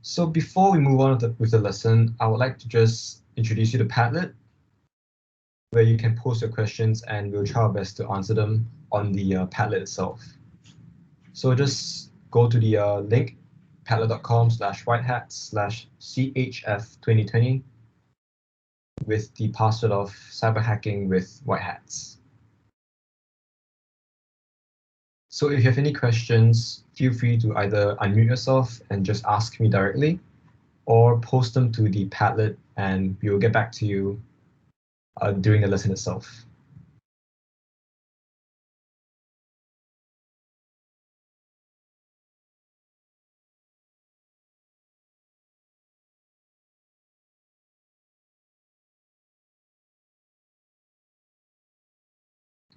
So before we move on with the lesson, I would like to just introduce you to Padlet, where you can post your questions and we'll try our best to answer them on the Padlet itself. So just go to the link, padlet.com/whitehats/CHF2020 with the password of cyber hacking with white hats. So if you have any questions, feel free to either unmute yourself and just ask me directly, or post them to the Padlet and we will get back to you during the lesson itself.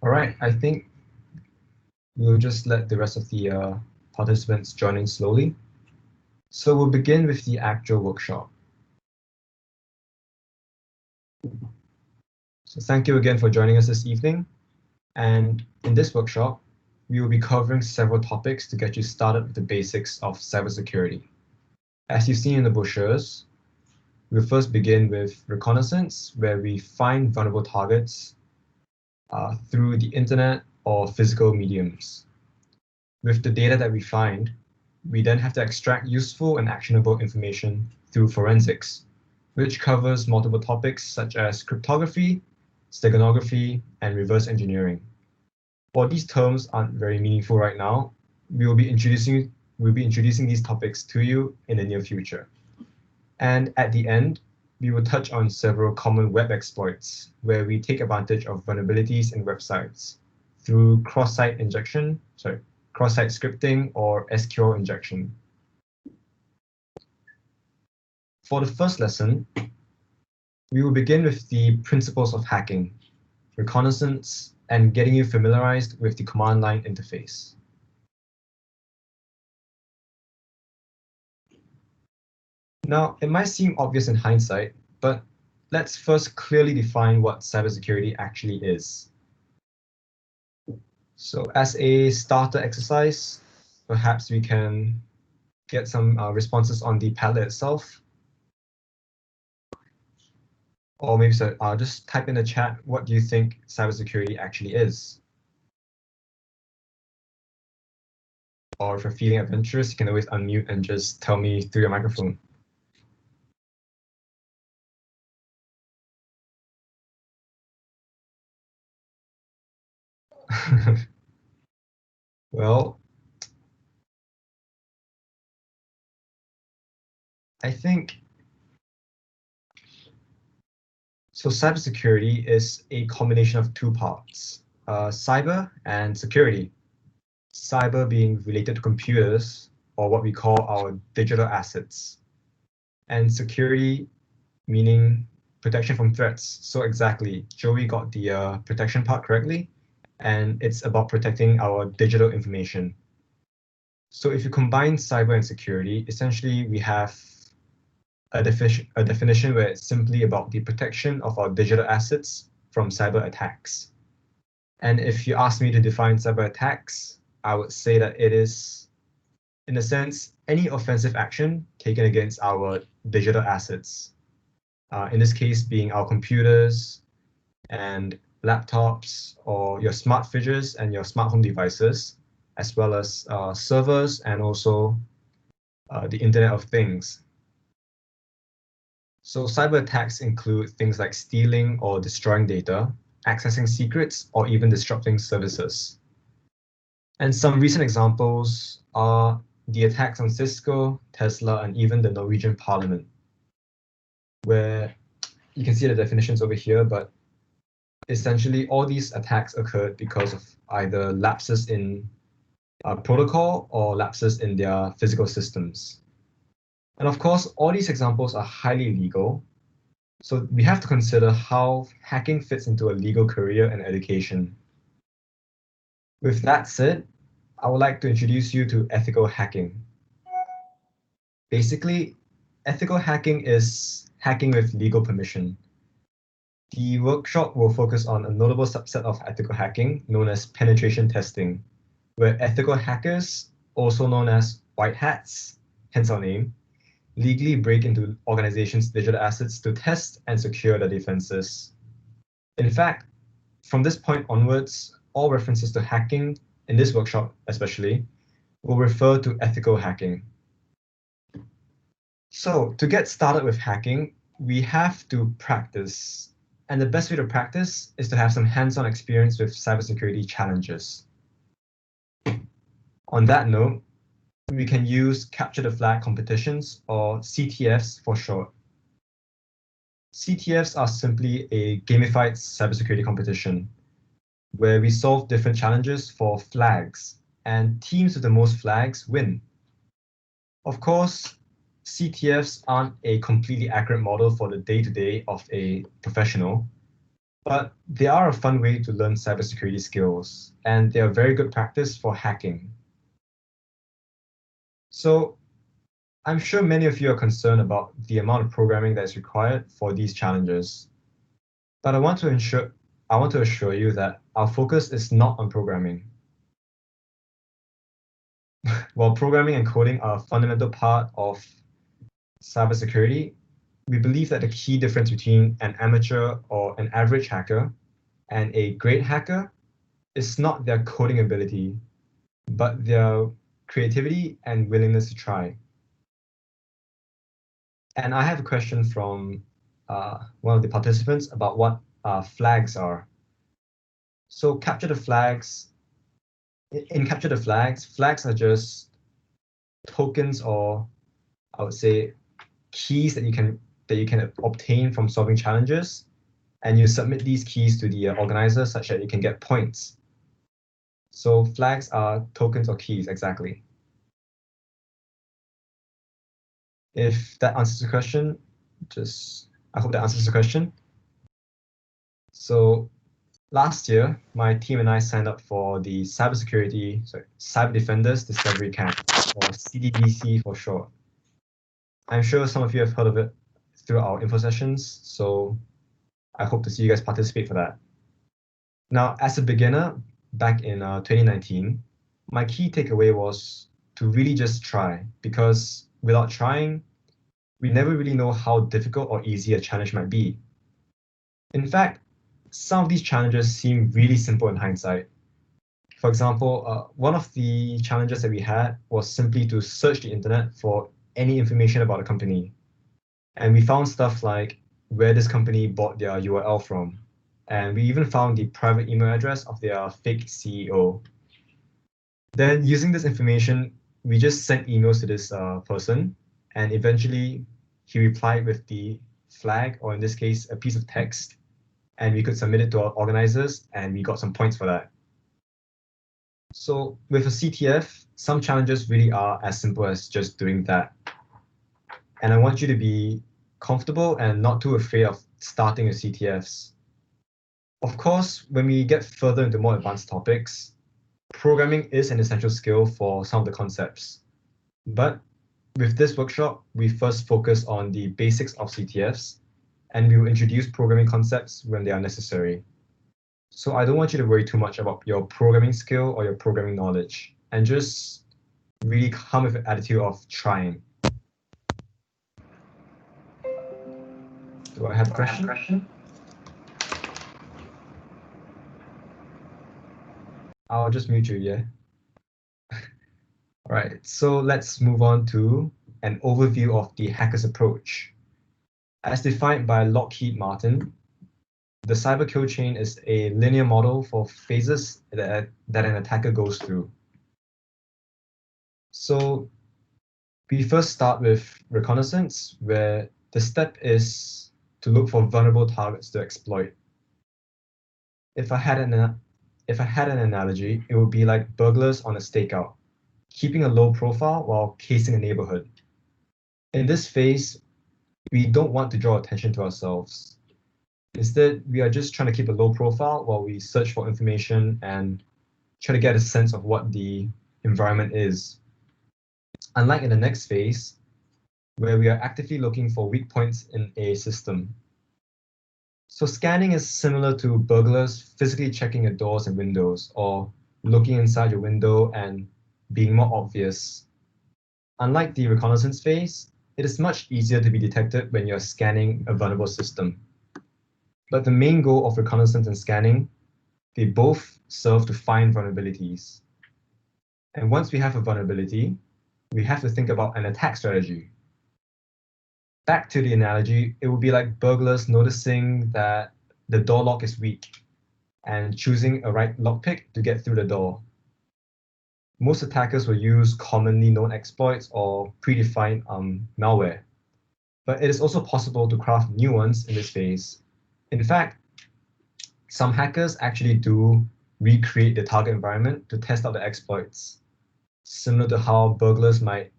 All right, I think we'll just let the rest of the participants join in slowly. So we'll begin with the actual workshop. So thank you again for joining us this evening. And in this workshop, we will be covering several topics to get you started with the basics of cybersecurity. As you've seen in the brochures, we'll first begin with reconnaissance, where we find vulnerable targets through the internet or physical mediums. With the data that we find, we then have to extract useful and actionable information through forensics, which covers multiple topics such as cryptography, steganography, and reverse engineering. While these terms aren't very meaningful right now, we'll be introducing these topics to you in the near future. And at the end, we will touch on several common web exploits where we take advantage of vulnerabilities in websites through cross-site scripting or SQL injection. For the first lesson, we will begin with the principles of hacking, reconnaissance, and getting you familiarized with the command line interface. Now, it might seem obvious in hindsight, but let's first clearly define what cybersecurity actually is. So as a starter exercise, perhaps we can get some responses on the Padlet itself. Or maybe just type in the chat, what do you think cybersecurity actually is? Or if you're feeling adventurous, you can always unmute and just tell me through your microphone. Well, I think so. Cybersecurity is a combination of two parts, cyber and security. Cyber being related to computers, or what we call our digital assets, and security meaning protection from threats. So exactly, Joey got the protection part correctly, and it's about protecting our digital information. So if you combine cyber and security, essentially we have a definition where it's simply about the protection of our digital assets from cyber attacks. And if you ask me to define cyber attacks, I would say that it is, in a sense, any offensive action taken against our digital assets. In this case, being our computers and laptops, or your smart fridges and your smart home devices, as well as servers and also the Internet of Things. So cyber attacks include things like stealing or destroying data, accessing secrets, or even disrupting services. And some recent examples are the attacks on Cisco, Tesla, and even the Norwegian Parliament, where you can see the definitions over here, but essentially all these attacks occurred because of either lapses in protocol or lapses in their physical systems. And of course, all these examples are highly legal. So we have to consider how hacking fits into a legal career and education. With that said, I would like to introduce you to ethical hacking. Basically, ethical hacking is hacking with legal permission. The workshop will focus on a notable subset of ethical hacking known as penetration testing, where ethical hackers, also known as white hats, hence our name, legally break into organizations' digital assets to test and secure their defenses. In fact, from this point onwards, all references to hacking, in this workshop especially, will refer to ethical hacking. So to get started with hacking, we have to practice. And the best way to practice is to have some hands-on experience with cybersecurity challenges. On that note, we can use Capture the Flag competitions, or CTFs for short. CTFs are simply a gamified cybersecurity competition where we solve different challenges for flags, and teams with the most flags win. Of course, CTFs aren't a completely accurate model for the day-to-day of a professional, but they are a fun way to learn cybersecurity skills, and they are very good practice for hacking. So I'm sure many of you are concerned about the amount of programming that is required for these challenges, but I want to assure you that our focus is not on programming. While programming and coding are a fundamental part of cybersecurity, we believe that the key difference between an amateur or an average hacker and a great hacker is not their coding ability, but their creativity and willingness to try. And I have a question from one of the participants about what flags are. So capture the flags. In capture the flags, flags are just tokens, or I would say keys that you can obtain from solving challenges, and you submit these keys to the organizer such that you can get points. So flags are tokens or keys, exactly. If that answers the question, I hope that answers the question. So last year, my team and I signed up for the Cyber Defenders Discovery Camp, or CDDC for short. I'm sure some of you have heard of it through our info sessions, so I hope to see you guys participate for that. Now, as a beginner, back in 2019, my key takeaway was to really just try, because without trying, we never really know how difficult or easy a challenge might be. In fact, some of these challenges seem really simple in hindsight. For example, one of the challenges that we had was simply to search the internet for any information about a company. And we found stuff like where this company bought their URL from. And we even found the private email address of their fake CEO. Then using this information, we just sent emails to this person, and eventually he replied with the flag, or in this case, a piece of text, and we could submit it to our organizers, and we got some points for that. So with a CTF, some challenges really are as simple as just doing that. And I want you to be comfortable and not too afraid of starting your CTFs. Of course, when we get further into more advanced topics, programming is an essential skill for some of the concepts. But with this workshop, we first focus on the basics of CTFs, and we will introduce programming concepts when they are necessary. So I don't want you to worry too much about your programming skill or your programming knowledge, and just really come with an attitude of trying. Do I have a question? I'll just mute you, yeah? All right, so let's move on to an overview of the hacker's approach. As defined by Lockheed Martin, the cyber kill chain is a linear model for phases that an attacker goes through. So we first start with reconnaissance, where the step is to look for vulnerable targets to exploit. If I had an analogy, it would be like burglars on a stakeout, keeping a low profile while casing a neighborhood. In this phase, we don't want to draw attention to ourselves. Instead, we are just trying to keep a low profile while we search for information and try to get a sense of what the environment is. Unlike in the next phase, where we are actively looking for weak points in a system. So scanning is similar to burglars physically checking your doors and windows, or looking inside your window and being more obvious. Unlike the reconnaissance phase, it is much easier to be detected when you're scanning a vulnerable system. But the main goal of reconnaissance and scanning, they both serve to find vulnerabilities. And once we have a vulnerability, we have to think about an attack strategy. Back to the analogy, it would be like burglars noticing that the door lock is weak and choosing a right lockpick to get through the door. Most attackers will use commonly known exploits or predefined malware. But it is also possible to craft new ones in this phase. In fact, some hackers actually do recreate the target environment to test out the exploits, similar to how burglars might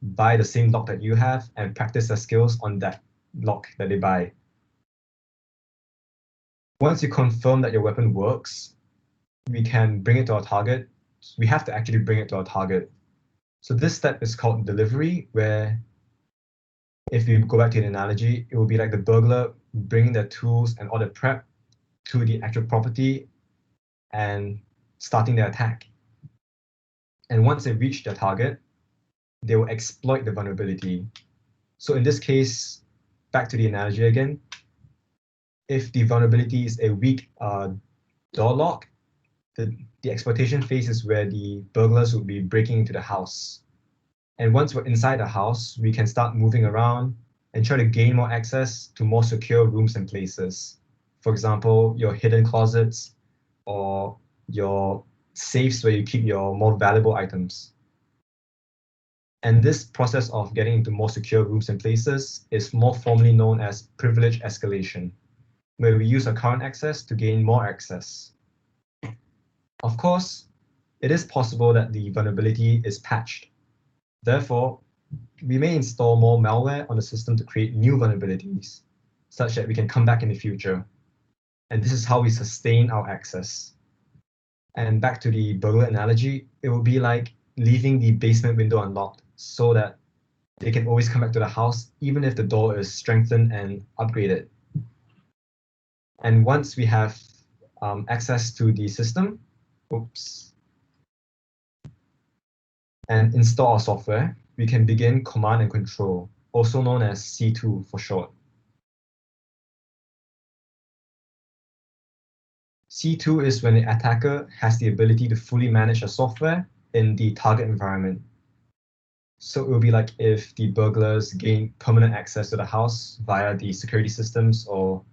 buy the same lock that you have and practice their skills on that lock that they buy. Once you confirm that your weapon works, we can bring it to our target. We have to actually bring it to our target. So this step is called delivery, where if we go back to the analogy, it will be like the burglar bringing their tools and all the prep to the actual property and starting their attack. And once they reach their target, they will exploit the vulnerability. So in this case, back to the analogy again, if the vulnerability is a weak door lock, the exploitation phase is where the burglars will be breaking into the house. And once we're inside the house, we can start moving around and try to gain more access to more secure rooms and places. For example, your hidden closets or your safes where you keep your more valuable items. And this process of getting into more secure rooms and places is more formally known as privilege escalation, where we use our current access to gain more access. Of course, it is possible that the vulnerability is patched. Therefore, we may install more malware on the system to create new vulnerabilities, such that we can come back in the future. And this is how we sustain our access. And back to the burglar analogy, it would be like leaving the basement window unlocked so that they can always come back to the house, even if the door is strengthened and upgraded. And once we have access to the system, and install our software, we can begin command and control, also known as C2 for short. C2 is when the attacker has the ability to fully manage a software in the target environment. So it will be like if the burglars gain permanent access to the house via the security systems, or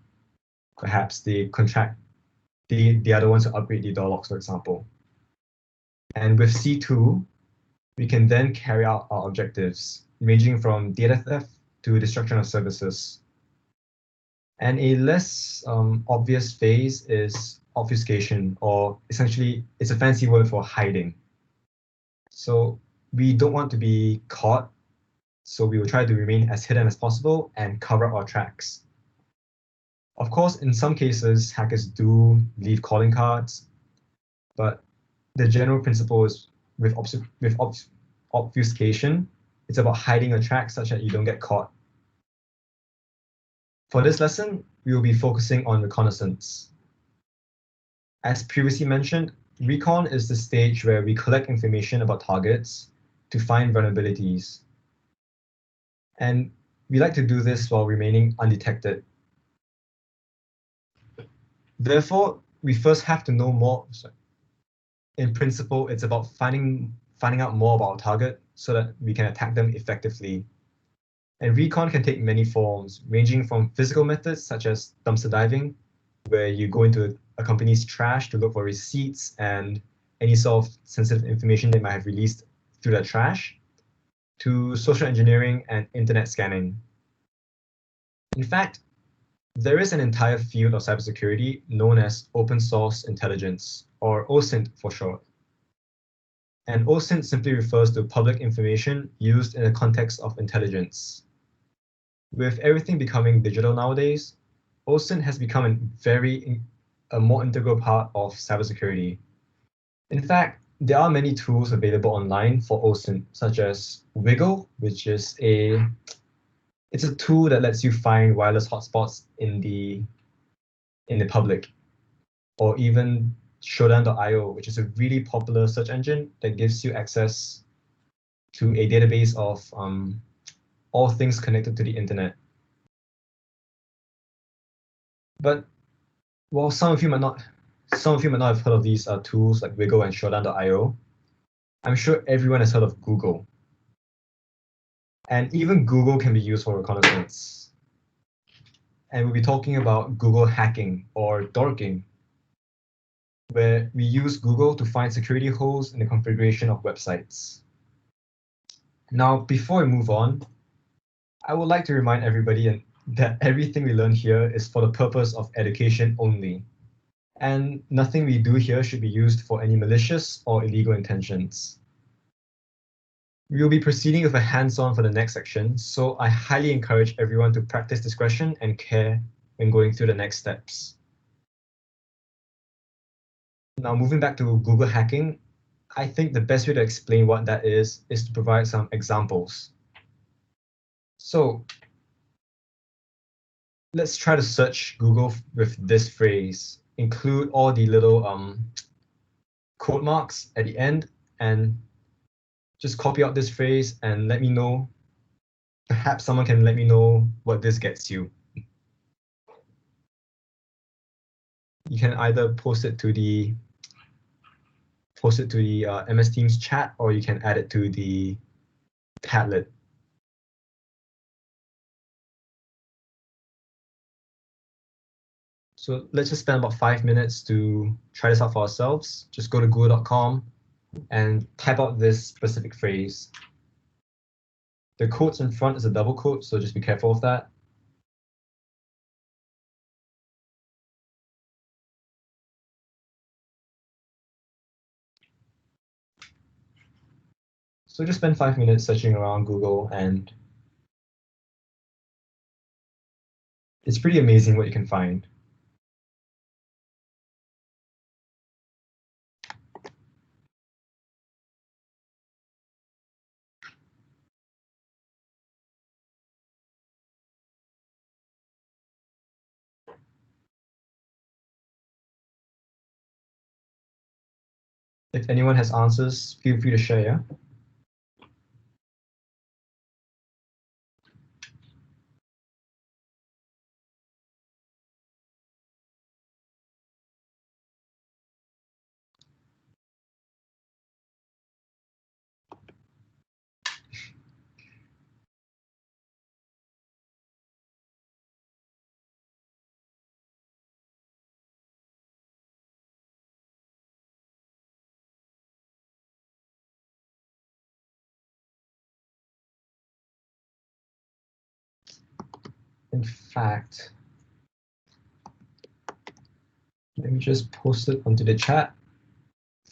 perhaps they contract the other ones to upgrade the door locks, for example. And with C2, we can then carry out our objectives, ranging from data theft to destruction of services. And a less obvious phase is obfuscation, or essentially, it's a fancy word for hiding. So we don't want to be caught, so we will try to remain as hidden as possible and cover our tracks. Of course, in some cases, hackers do leave calling cards, but the general principle is with obfuscation, it's about hiding a track such that you don't get caught. For this lesson, we will be focusing on reconnaissance. As previously mentioned, recon is the stage where we collect information about targets to find vulnerabilities. And we like to do this while remaining undetected. Therefore, we first have to know more. In principle, it's about finding out more about our target so that we can attack them effectively. And recon can take many forms, ranging from physical methods such as dumpster diving, where you go into a company's trash to look for receipts and any sort of sensitive information they might have released through their trash, to social engineering and internet scanning. In fact, there is an entire field of cybersecurity known as open source intelligence, or OSINT for short. And OSINT simply refers to public information used in the context of intelligence. With everything becoming digital nowadays, OSINT has become a more integral part of cybersecurity. In fact, there are many tools available online for OSINT, such as Wiggle, which is it's a tool that lets you find wireless hotspots in the public, or even Shodan.io, which is a really popular search engine that gives you access to a database of all things connected to the internet. But while some of you might not have heard of these tools like Wiggle and Shodan.io, I'm sure everyone has heard of Google. And even Google can be used for reconnaissance. And we'll be talking about Google hacking or dorking, where we use Google to find security holes in the configuration of websites. Now, before we move on, I would like to remind everybody that everything we learn here is for the purpose of education only. And nothing we do here should be used for any malicious or illegal intentions. We will be proceeding with a hands-on for the next section, so I highly encourage everyone to practice discretion and care when going through the next steps. Now, moving back to Google hacking, I think the best way to explain what that is to provide some examples. So let's try to search Google with this phrase. Include all the little quote marks at the end and just copy out this phrase and let me know. Perhaps someone can let me know what this gets you. You can either post it to the MS Teams chat, or you can add it to the Padlet. So let's just spend about 5 minutes to try this out for ourselves. Just go to google.com and type out this specific phrase. The quotes in front is a double quote, so just be careful of that. So just spend 5 minutes searching around Google, and it's pretty amazing what you can find. If anyone has answers, feel free to share, yeah? In fact, let me just post it onto the chat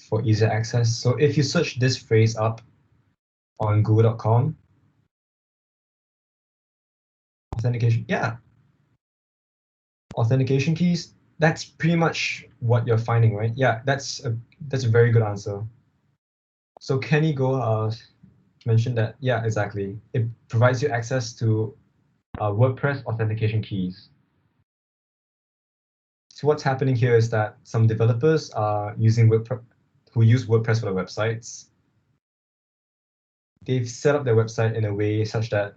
for easier access. So if you search this phrase up on google.com, authentication, yeah. Authentication keys, that's pretty much what you're finding, right? Yeah, that's a very good answer. So Kenny Go mentioned that, yeah, exactly. It provides you access to WordPress authentication keys. So what's happening here is that some developers are using who use WordPress for their websites. They've set up their website in a way such that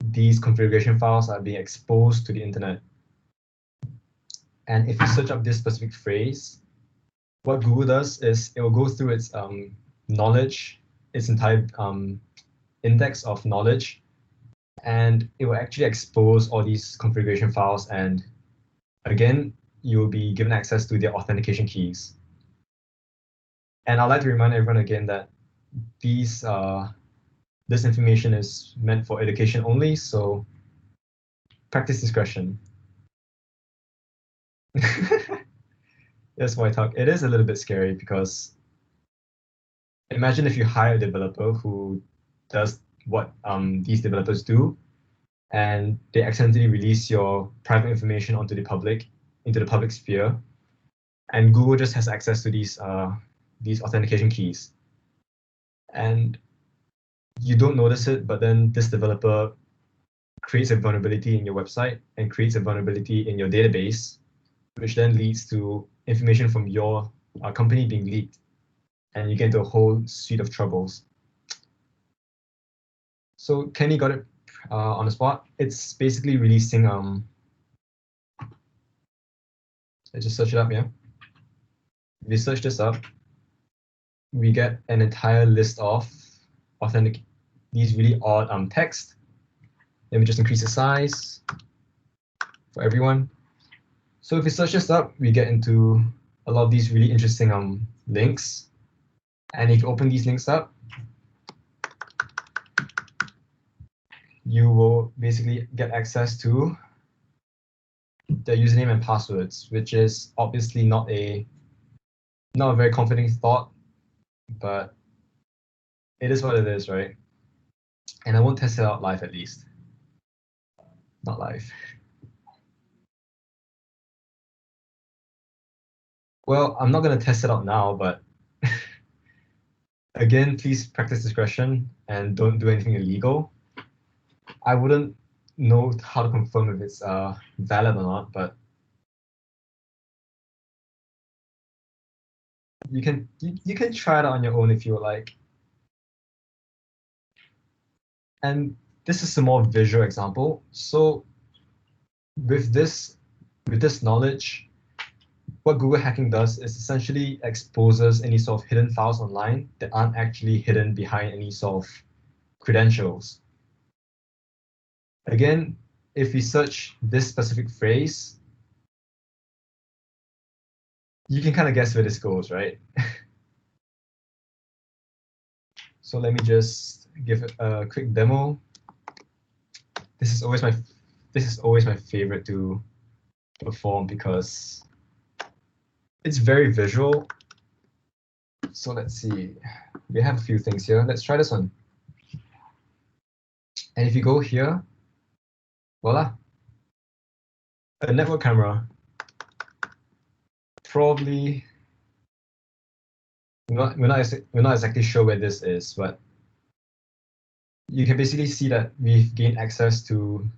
these configuration files are being exposed to the internet. And if you search up this specific phrase, what Google does is it will go through its knowledge, its entire index of knowledge, and it will actually expose all these configuration files. And again, you will be given access to their authentication keys. And I'd like to remind everyone again that this information is meant for education only, so practice discretion. That's why I talk. It is a little bit scary because imagine if you hire a developer who does what these developers do, and they accidentally release your private information into the public sphere, and Google just has access to these authentication keys, and you don't notice it, but then this developer creates a vulnerability in your website and creates a vulnerability in your database, which then leads to information from your company being leaked, and you get into a whole suite of troubles. So Kenny got it on the spot. It's basically releasing let's just search it up, yeah. If we search this up, we get an entire list of authentic, these really odd text. Let me just increase the size for everyone. So if we search this up, we get into a lot of these really interesting links. And if you open these links up, you will basically get access to the username and passwords, which is obviously not a very comforting thought, but it is what it is, right? And I won't test it out live, at least. Not live. Well, I'm not going to test it out now, but again, please practice discretion and don't do anything illegal. I wouldn't know how to confirm if it's valid or not, but you can try it out on your own if you would like. And this is a more visual example. So with this knowledge, what Google hacking does is essentially exposes any sort of hidden files online that aren't actually hidden behind any sort of credentials. Again, if we search this specific phrase, you can kind of guess where this goes, right? So let me just give it a quick demo. This is always my favorite to perform because it's very visual. So let's see. We have a few things here. Let's try this one. And if you go here, voila, a network camera. Probably we're not exactly sure where this is, but you can basically see that we've gained access to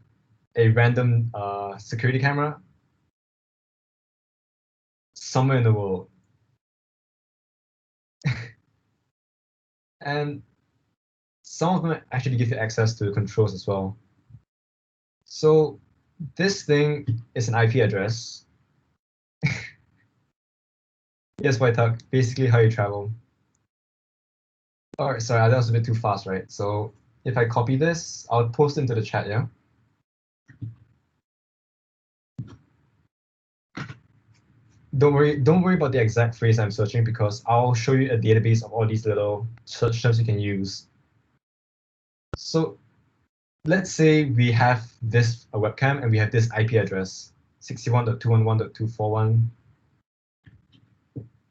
a random security camera somewhere in the world. And some of them actually give you access to the controls as well. So this thing is an IP address. Yes, White Tuck, basically how you travel. All right, sorry, that was a bit too fast, right? So if I copy this, I'll post it into the chat, yeah? Don't worry about the exact phrase I'm searching because I'll show you a database of all these little search terms you can use. So let's say we have this webcam and we have this IP address, 61.211.241.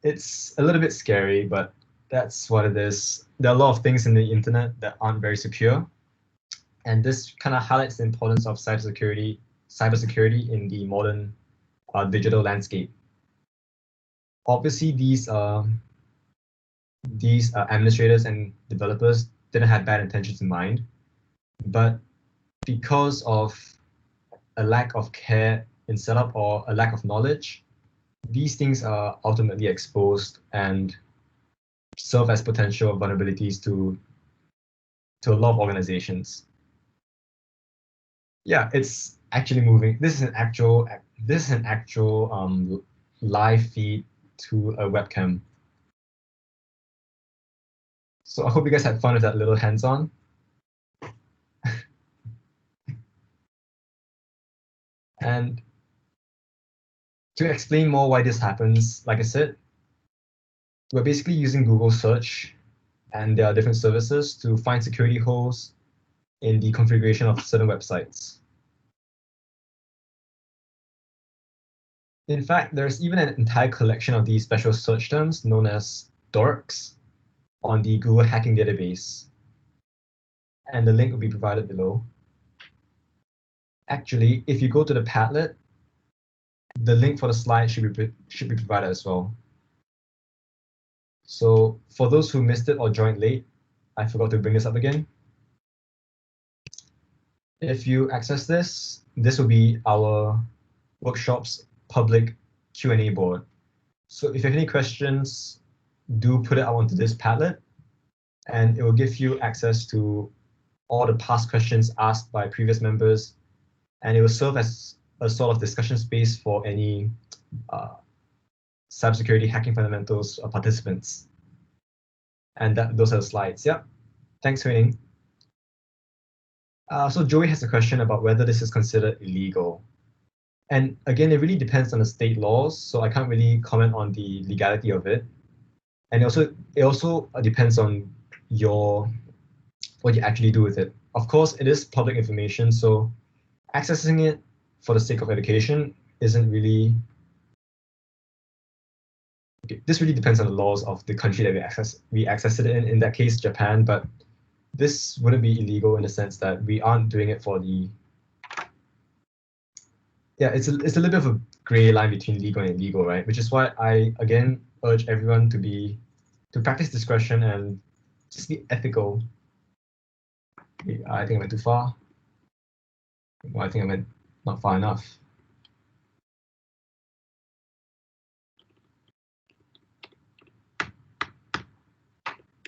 It's a little bit scary, but that's what it is. There are a lot of things in the internet that aren't very secure. And this kind of highlights the importance of cybersecurity in the modern digital landscape. Obviously, these administrators and developers didn't have bad intentions in mind, but because of a lack of care in setup or a lack of knowledge, these things are ultimately exposed and serve as potential vulnerabilities to a lot of organizations. Yeah, it's actually moving. This is an actual live feed to a webcam. So I hope you guys had fun with that little hands-on. And to explain more why this happens, like I said, we're basically using Google search and there are different services to find security holes in the configuration of certain websites. In fact, there's even an entire collection of these special search terms known as dorks on the Google hacking database. And the link will be provided below. Actually, if you go to the Padlet, the link for the slide should be provided as well. So for those who missed it or joined late, I forgot to bring this up again. If you access this, this will be our workshop's public Q&A board. So if you have any questions, do put it out onto this Padlet, and it will give you access to all the past questions asked by previous members, and it will serve as a sort of discussion space for any cybersecurity hacking fundamentals participants. And those are the slides. Yep. Thanks, Hui-Ning. So Joey has a question about whether this is considered illegal. And again, it really depends on the state laws, so I can't really comment on the legality of it. And it also depends on what you actually do with it. Of course, it is public information, so accessing it for the sake of education isn't really. Okay, this really depends on the laws of the country that we access it in that case, Japan, but this wouldn't be illegal in the sense that we aren't doing it for the. Yeah, it's a little bit of a gray line between legal and illegal, right? Which is why I again urge everyone to practice discretion and just be ethical. I think I went too far. Well, I think I went not far enough.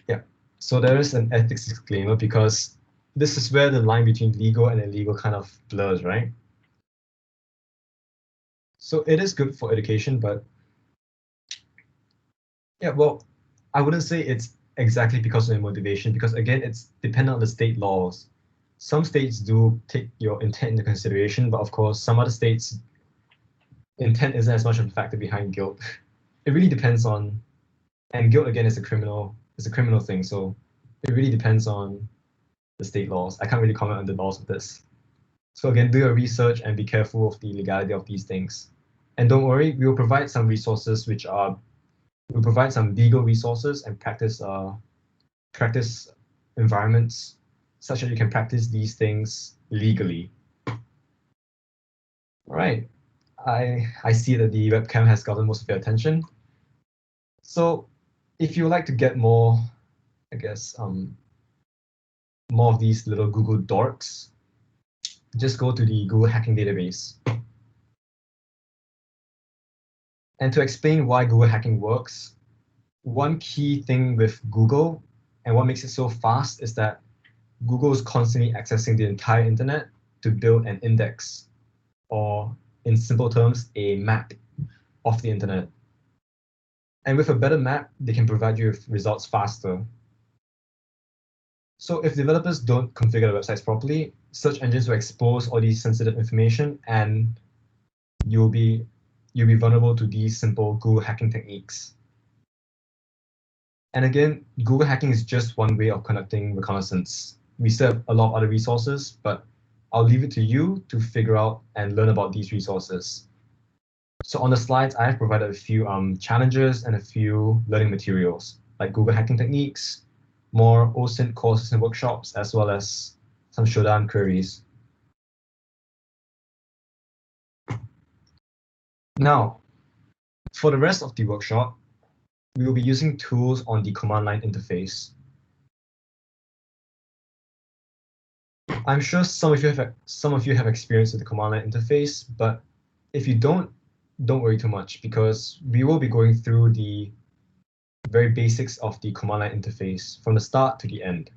Yeah, so there is an ethics disclaimer because this is where the line between legal and illegal kind of blurs, right? So it is good for education, but yeah, well, I wouldn't say it's exactly because of the motivation, because again, it's dependent on the state laws. Some states do take your intent into consideration, but of course, some other states, intent isn't as much of a factor behind guilt. It really depends on, and guilt again is a criminal thing, so it really depends on the state laws. I can't really comment on the laws of this. So again, do your research and be careful of the legality of these things. And don't worry, we will provide some resources we'll provide some legal resources and practice environments such that you can practice these things legally. All right, I see that the webcam has gotten most of your attention. So if you would like to get more, I guess, more of these little Google dorks, just go to the Google Hacking Database. And to explain why Google Hacking works, one key thing with Google and what makes it so fast is that Google is constantly accessing the entire internet to build an index, or in simple terms, a map of the internet. And with a better map, they can provide you with results faster. So if developers don't configure the websites properly, search engines will expose all these sensitive information, and you'll be vulnerable to these simple Google hacking techniques. And again, Google hacking is just one way of conducting reconnaissance. We still have a lot of other resources, but I'll leave it to you to figure out and learn about these resources. So on the slides, I have provided a few challenges and a few learning materials, like Google hacking techniques, more OSINT courses and workshops, as well as some Shodan queries. Now, for the rest of the workshop, we will be using tools on the command line interface. I'm sure some of you have experience with the command line interface, but if you don't worry too much, because we will be going through the very basics of the command line interface from the start to the end.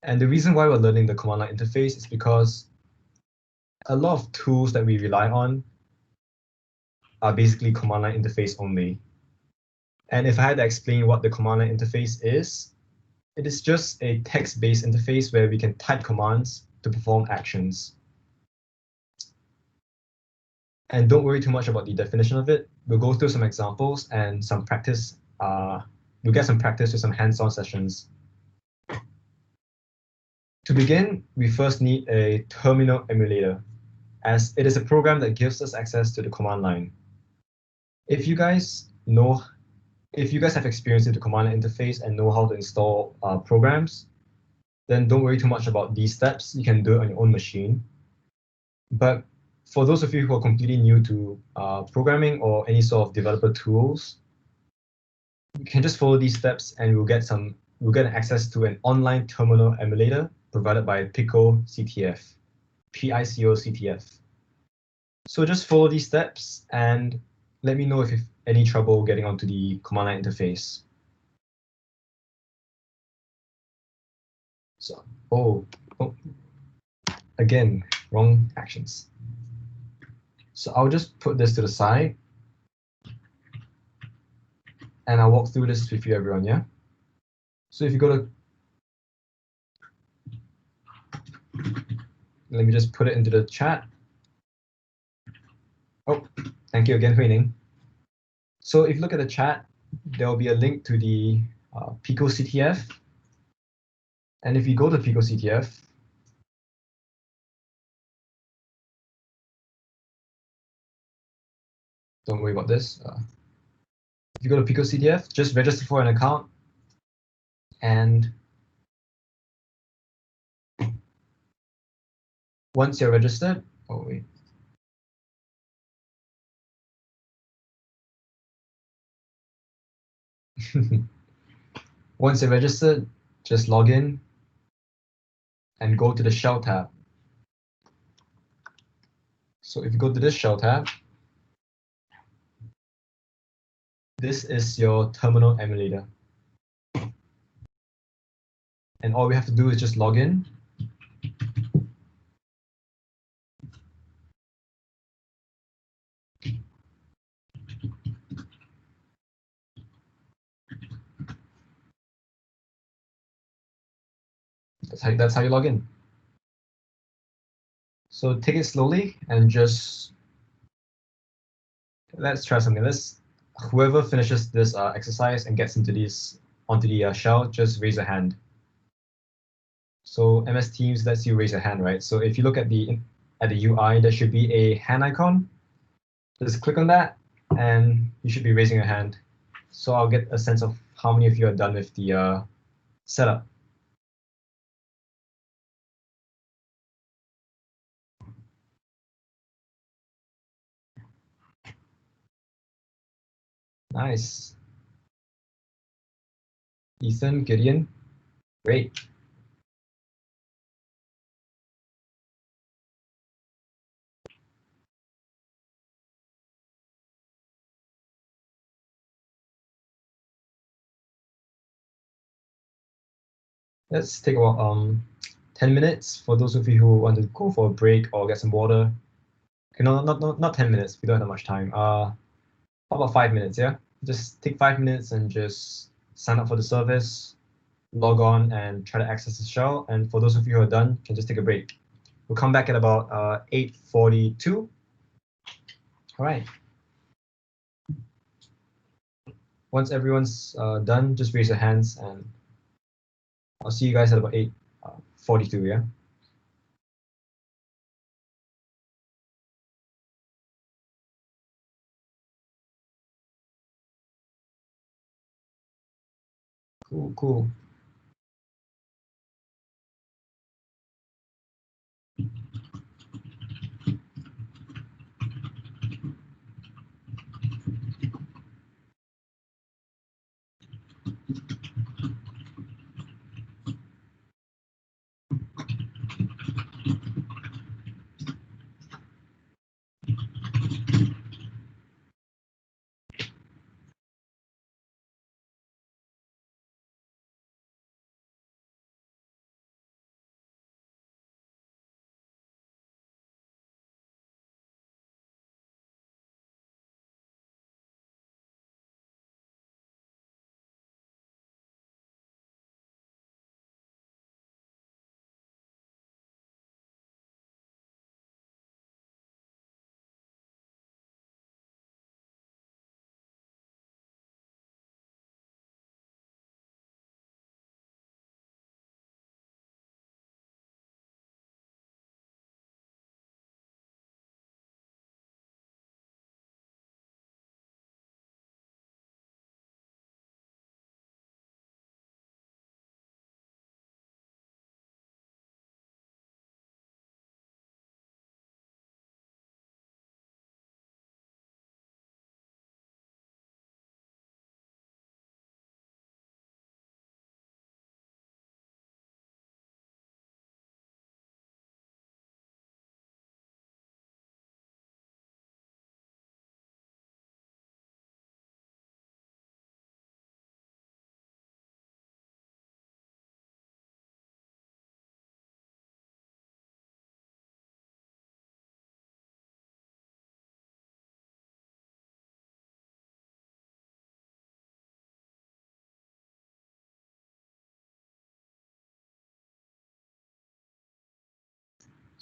And the reason why we're learning the command line interface is because a lot of tools that we rely on are basically command line interface only. And if I had to explain what the command line interface is, it is just a text-based interface where we can type commands to perform actions. And don't worry too much about the definition of it. We'll go through some examples and some practice. We'll get some practice with some hands-on sessions. To begin, we first need a terminal emulator, as it is a program that gives us access to the command line. If you guys have experience with the command line interface and know how to install programs, then don't worry too much about these steps. You can do it on your own machine. But for those of you who are completely new to programming or any sort of developer tools, you can just follow these steps and we'll get access to an online terminal emulator provided by PICO CTF, PICO CTF. So just follow these steps and let me know if you have any trouble getting onto the command line interface. So, oh, again, wrong actions. So I'll just put this to the side and I'll walk through this with you, everyone, yeah? So if you go to, let me just put it into the chat. Oh, thank you again, Hui Ning. So if you look at the chat, there'll be a link to the Pico CTF. And if you go to Pico CTF, don't worry about this. If you go to Pico CTF, just register for an account and once you're registered, oh wait. Once you're registered, just log in and go to the Shell tab. So if you go to this Shell tab, this is your terminal emulator. And all we have to do is just log in. That's how you log in. So take it slowly and just, let's try something. Whoever finishes this exercise and gets onto the shell, just raise a hand. So MS Teams lets you raise a hand, right? So if you look at the UI, there should be a hand icon. Just click on that, and you should be raising a hand. So I'll get a sense of how many of you are done with the setup. Nice. Ethan, Gideon, great. Let's take about 10 minutes for those of you who want to go for a break or get some water. Okay, no, not 10 minutes. We don't have that much time. How about 5 minutes, yeah? Just take 5 minutes and just sign up for the service, log on and try to access the shell. And for those of you who are done, can just take a break. We'll come back at about 8:42. All right. Once everyone's done, just raise your hands and I'll see you guys at about 8:42, yeah? Cool, cool.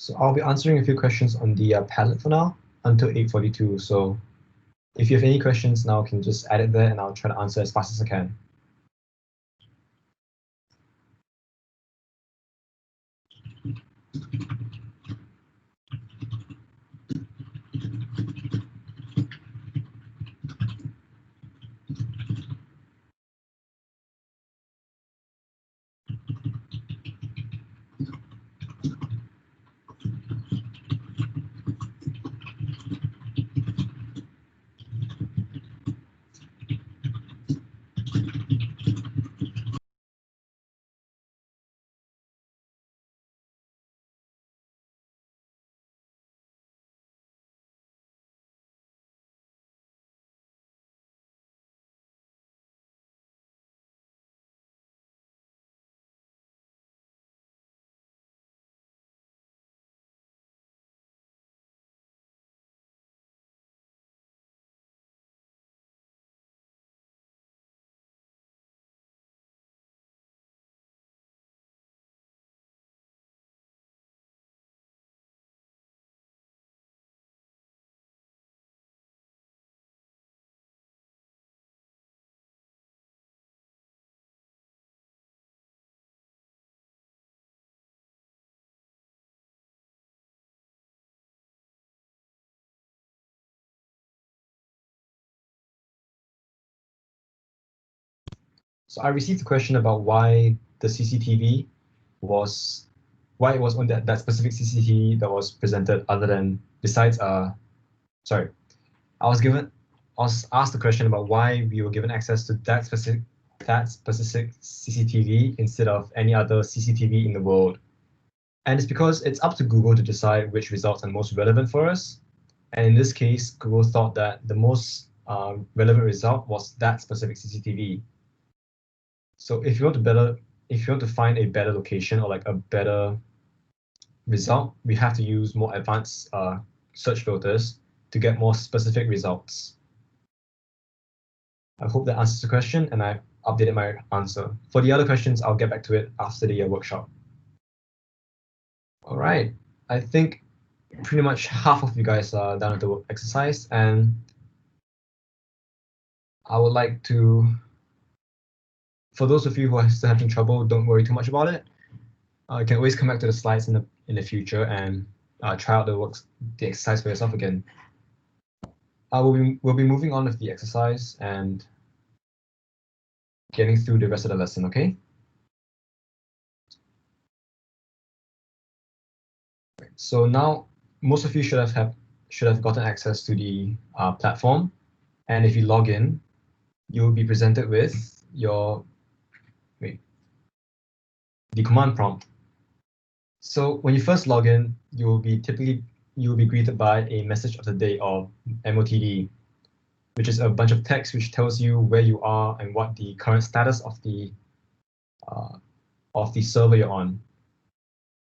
So I'll be answering a few questions on the Padlet for now until 8:42. So if you have any questions now, you can just add it there and I'll try to answer as fast as I can. So I received a question about why the CCTV was, why it was on that specific CCTV that was presented other than, besides, sorry, I was asked the question about why we were given access to that specific CCTV instead of any other CCTV in the world. And it's because it's up to Google to decide which results are most relevant for us. And in this case, Google thought that the most relevant result was that specific CCTV. So if you want to find a better location or like a better result, we have to use more advanced search filters to get more specific results. I hope that answers the question, and I've updated my answer. For the other questions, I'll get back to it after the workshop. All right, I think pretty much half of you guys are done with the exercise, and I would like to, for those of you who are still having trouble, don't worry too much about it. You can always come back to the slides in the future and try out the exercise for yourself again. We'll be moving on with the exercise and getting through the rest of the lesson, okay? So now most of you should have gotten access to the platform, and if you log in, you will be presented with the command prompt. So when you first log in, you will be greeted by a message of the day or MOTD, which is a bunch of text which tells you where you are and what the current status of the server you're on.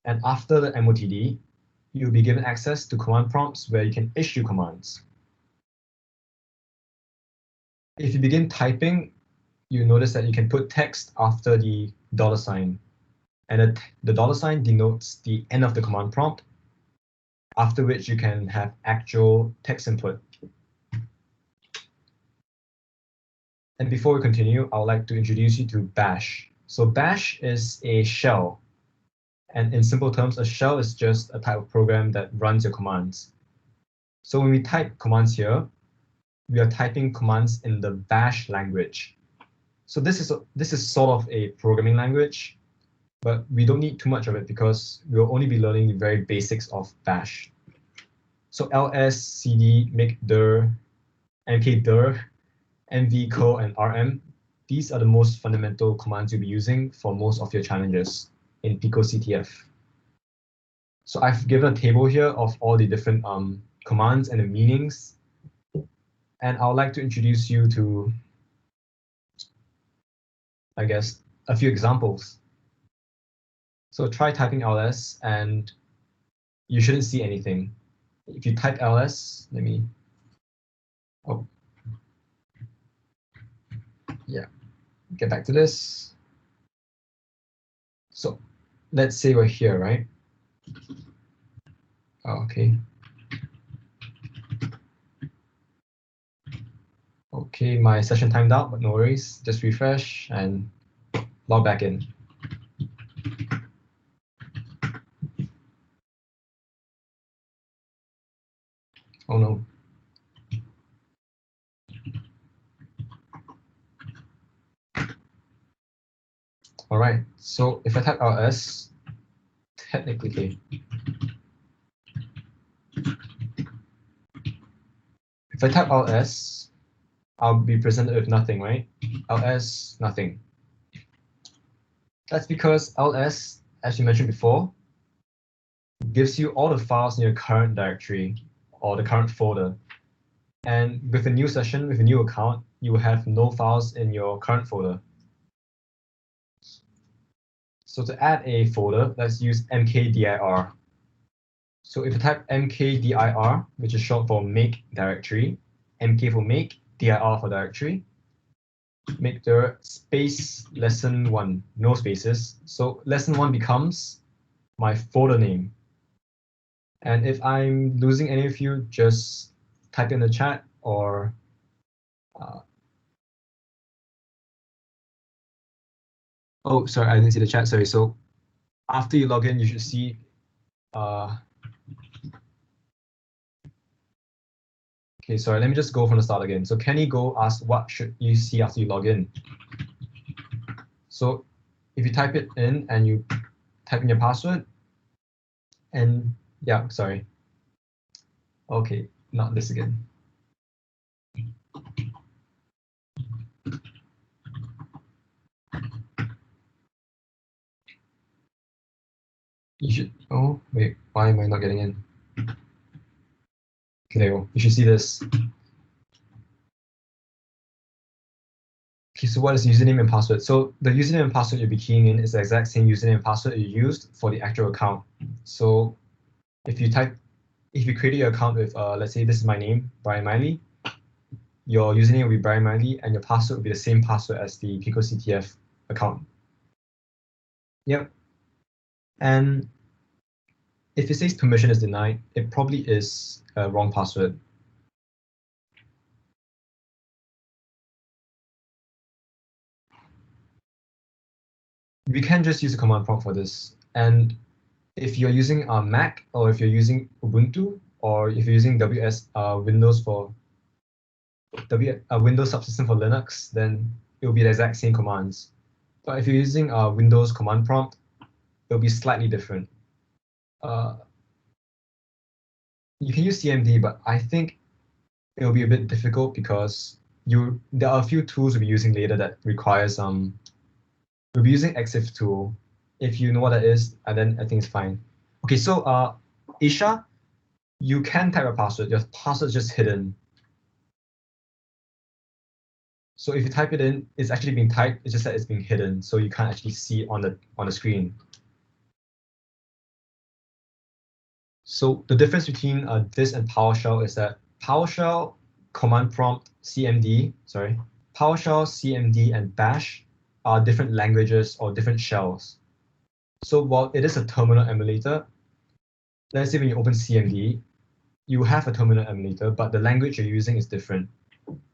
And after the MOTD, you'll be given access to command prompts where you can issue commands. If you begin typing, you notice that you can put text after the $sign, and the $sign denotes the end of the command prompt, after which you can have actual text input. And before we continue, I would like to introduce you to Bash. So Bash is a shell. And in simple terms, a shell is just a type of program that runs your commands. So when we type commands here, we are typing commands in the Bash language. So this is sort of a programming language, but we don't need too much of it because we'll only be learning the very basics of Bash. So ls, cd, make dir, mkdir, mv, co, and rm, these are the most fundamental commands you'll be using for most of your challenges in picoctf. So I've given a table here of all the different commands and the meanings, and I would like to introduce you to, I guess, a few examples. So try typing ls and you shouldn't see anything. If you type ls, get back to this. So let's say we're here, right? Oh, okay. Okay, my session timed out, but no worries. Just refresh and log back in. Oh no. All right, so if I type ls, technically, if I type ls, I'll be presented with nothing, right? ls, nothing. That's because ls, as you mentioned before, gives you all the files in your current directory or the current folder. And with a new session, with a new account, you will have no files in your current folder. So to add a folder, let's use mkdir. So if you type mkdir, which is short for make directory, mk for make, dir for directory, make the space lesson1, no spaces. So lesson1 becomes my folder name. And if I'm losing any of you, just type in the chat or oh, sorry, I didn't see the chat. Sorry. So after you log in, you should see okay, sorry, let me just go from the start again. So Kenny Go asked, what should you see after you log in? So if you type it in and you type in your password, and yeah, sorry. Okay, not this again. You should, oh, wait, why am I not getting in? Okay, there you go. You should see this. Okay, so what is username and password? So the username and password you'll be keying in is the exact same username and password you used for the actual account. So if you created your account with, let's say this is my name, Brian Miley, your username will be Brian Miley and your password will be the same password as the PicoCTF account. Yep. And if it says permission is denied, it probably is a wrong password. We can just use a command prompt for this. And if you're using a Mac or if you're using Ubuntu or if you're using Windows for Windows subsystem for Linux, then it will be the exact same commands. But if you're using a Windows command prompt, it'll be slightly different. You can use CMD, but I think it'll be a bit difficult because there are a few tools we'll be using later that requires we'll be using exif tool. If you know what that is, then I think it's fine. Okay, so Isha, you can type a password. Your password is just hidden. So if you type it in, it's actually being typed. It's just that it's being hidden, so you can't actually see it on the screen. So the difference between this and PowerShell is that PowerShell command prompt CMD, sorry, PowerShell, CMD, and Bash are different languages or different shells. So while it is a terminal emulator, let's say when you open CMD, you have a terminal emulator, but the language you're using is different.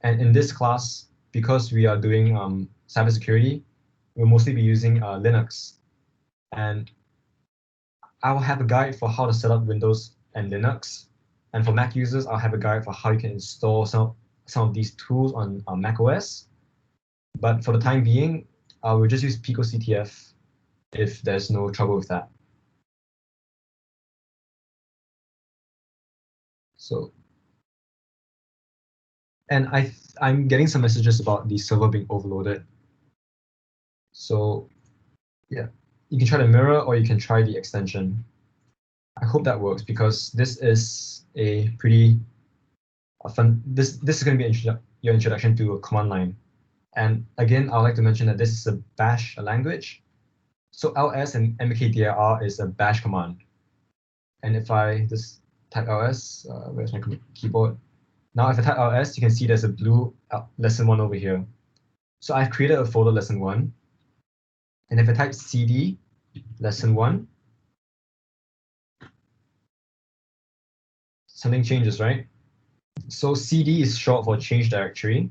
And in this class, because we are doing cybersecurity, we'll mostly be using Linux. And I will have a guide for how to set up Windows and Linux. And for Mac users, I'll have a guide for how you can install some of these tools on Mac OS. But for the time being, we'll just use PicoCTF if there's no trouble with that. So, and I'm getting some messages about the server being overloaded. So yeah, you can try the mirror or you can try the extension. I hope that works because this is a pretty fun. This is going to be your introduction to a command line. And again, I'd like to mention that this is a Bash language. So ls and mkdir is a Bash command. And if I just type ls, where's my keyboard? Now, if I type ls, you can see there's a blue lesson1 over here. So I've created a folder lesson1. And if I type cd lesson1, something changes, right? So CD is short for change directory.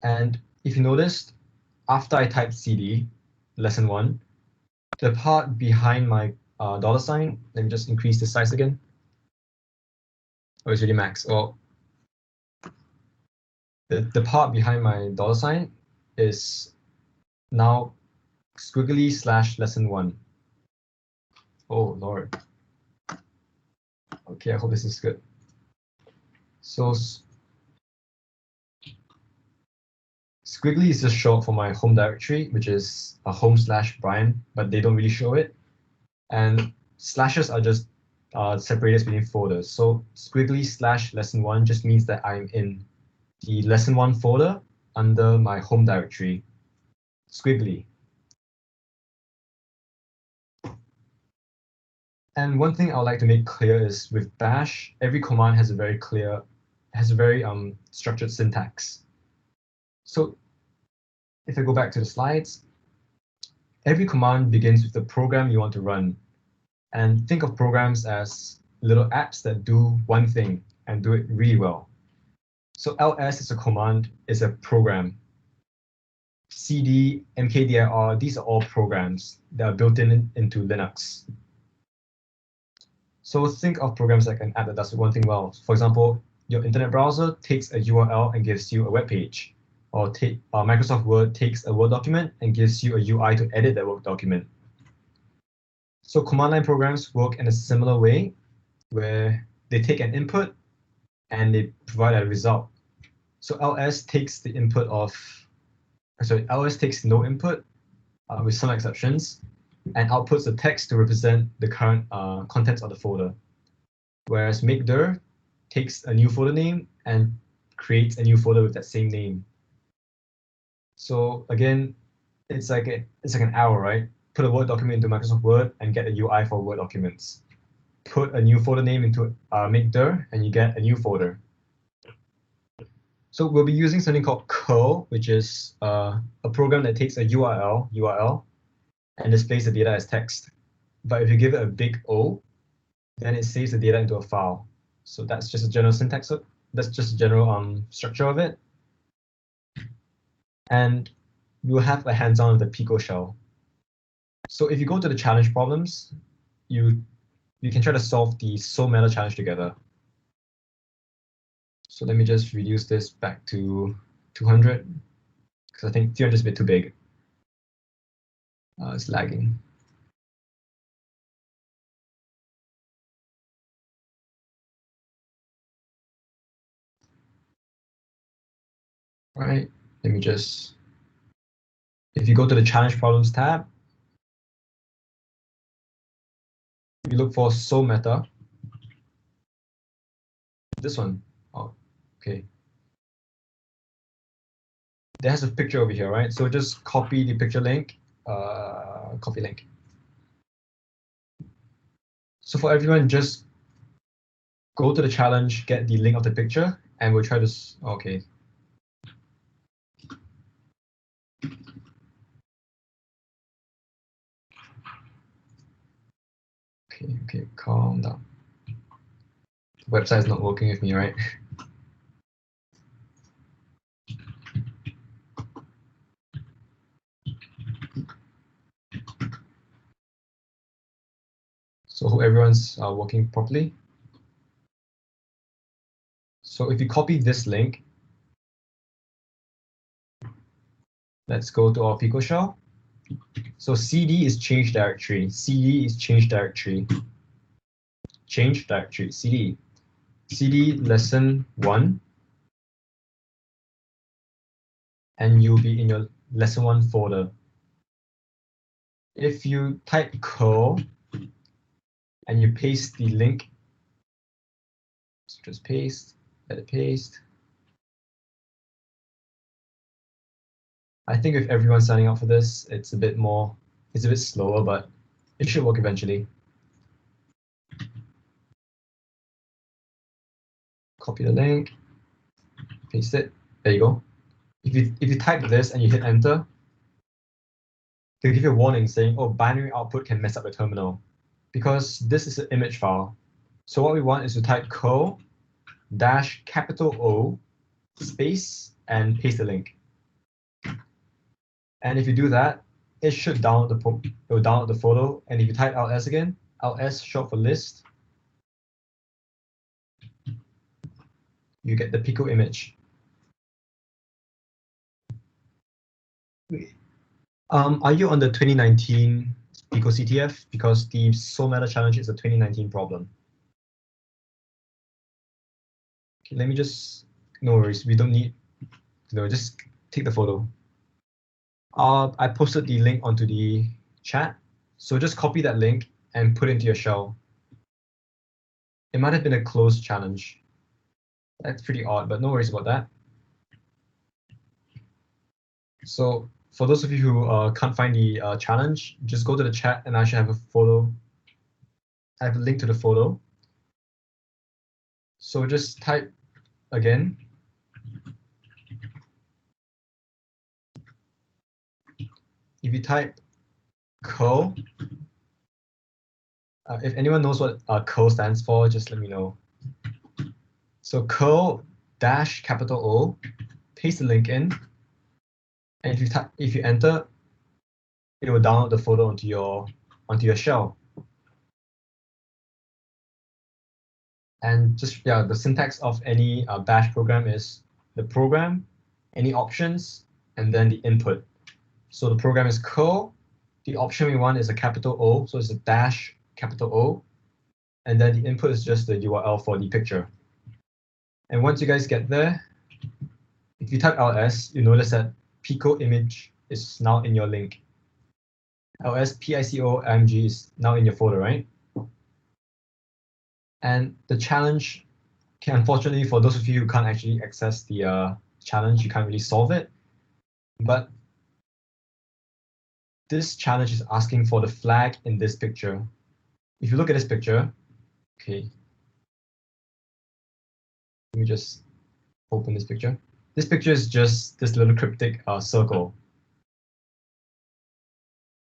And if you noticed, after I type CD, lesson 1, the part behind my $, let me just increase the size again. Oh, it's really max. Oh, the part behind my $, is now squiggly / lesson 1. Oh, Lord. Okay, I hope this is good. So squiggly is just short for my home directory, which is a home / Brian, but they don't really show it. And slashes are just separators between folders. So squiggly / lesson 1 just means that I'm in the lesson 1 folder under my home directory. Squiggly. And one thing I would like to make clear is with Bash, every command has a very structured syntax. So if I go back to the slides, every command begins with the program you want to run. And think of programs as little apps that do one thing and do it really well. So ls is a command, is a program. cd, mkdir, these are all programs that are built into Linux. So think of programs like an app that does one thing well. For example, your internet browser takes a URL and gives you a web page, or Microsoft Word takes a Word document and gives you a UI to edit that Word document. So command line programs work in a similar way, where they take an input and they provide a result. So ls takes the input of, sorry, ls takes no input with some exceptions, and outputs the text to represent the current contents of the folder. Whereas makedir takes a new folder name and creates a new folder with that same name. So again, it's like an arrow, right? Put a Word document into Microsoft Word and get a UI for Word documents. Put a new folder name into makedir and you get a new folder. So we'll be using something called curl, which is a program that takes a URL, and displays the data as text. But if you give it a big O, then it saves the data into a file. So that's just a general syntax. That's just a general structure of it. And we'll have a hands-on of the Pico shell. So if you go to the challenge problems, you can try to solve the soul meta challenge together. So let me just reduce this back to 200, because I think 300 is a bit too big. It's lagging. All right, let me just, if you go to the challenge problems tab, you look for soul meta. This one. Oh, okay. There's a picture over here, right? So just copy the picture link, copy link. So for everyone, just go to the challenge, get the link of the picture, and we'll try to, okay. Okay, calm down. The website is not working with me, right? So hope everyone's working properly. So if you copy this link, let's go to our Pico shell. So cd is change directory. cd is change directory. Change directory, cd. cd lesson 1. And you'll be in your lesson 1 folder. If you type curl and you paste the link, so just paste, let it paste. I think if everyone's signing up for this, it's a bit slower, but it should work eventually. Copy the link, paste it, there you go. If you type this and you hit enter, they'll give you a warning saying, oh, binary output can mess up the terminal. because this is an image file. So what we want is to type curl -O space and paste the link. And if you do that, it should download the photo. And if you type ls again, ls short for list, you get the Pico image. Are you on the 2019 Pico CTF? Because the Soul Meta Challenge is a 2019 problem. Okay, let me just, no worries, we don't need, no, just take the photo. I posted the link onto the chat, so just copy that link and put it into your shell. It might have been a closed challenge. That's pretty odd, but no worries about that. So for those of you who can't find the challenge, just go to the chat and I should have a photo. I have a link to the photo. So just type again. If you type curl, if anyone knows what curl stands for, just let me know. So curl -O, paste the link in, and if you enter, it will download the photo onto your shell. And just the syntax of any bash program is the program, any options, and then the input. So the program is curl. The option we want is a capital O, so it's a -O, and then the input is just the URL for the picture. And once you guys get there, if you type ls, you notice that Pico image is now in your link. ls pico img is now in your folder, right? And the challenge, unfortunately, for those of you who can't actually access the challenge, you can't really solve it. But this challenge is asking for the flag in this picture. If you look at this picture, okay, let me just open this picture. This picture is just this little cryptic circle.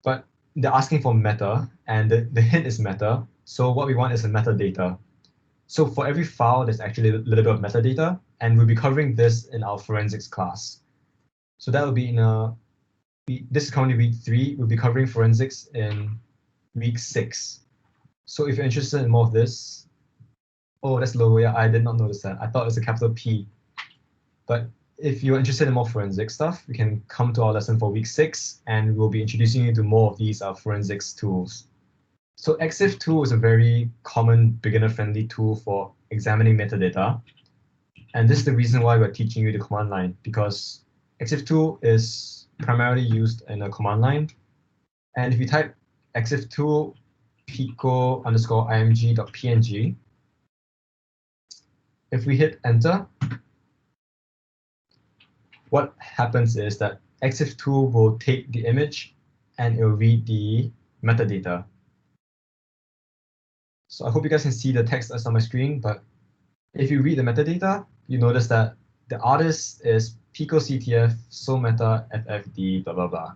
But they're asking for meta, and the hint is meta. So what we want is a metadata. So for every file, there's actually a little bit of metadata, and we'll be covering this in our forensics class. So that will be this is currently week 3. We'll be covering forensics in week 6. So if you're interested in more of this, oh, that's logo. Yeah, I did not notice that. I thought it was a capital P. But if you're interested in more forensic stuff, you can come to our lesson for week 6, and we'll be introducing you to more of these forensics tools. So EXIF tool is a very common beginner-friendly tool for examining metadata. And this is the reason why we're teaching you the command line, because EXIF tool is primarily used in a command line. And if you type EXIF tool pico_img.png, if we hit enter, what happens is that EXIF tool will take the image and it will read the metadata. So I hope you guys can see the text that's on my screen, but if you read the metadata, you notice that the artist is Pico CTF, Soul Meta, FFD, blah, blah, blah.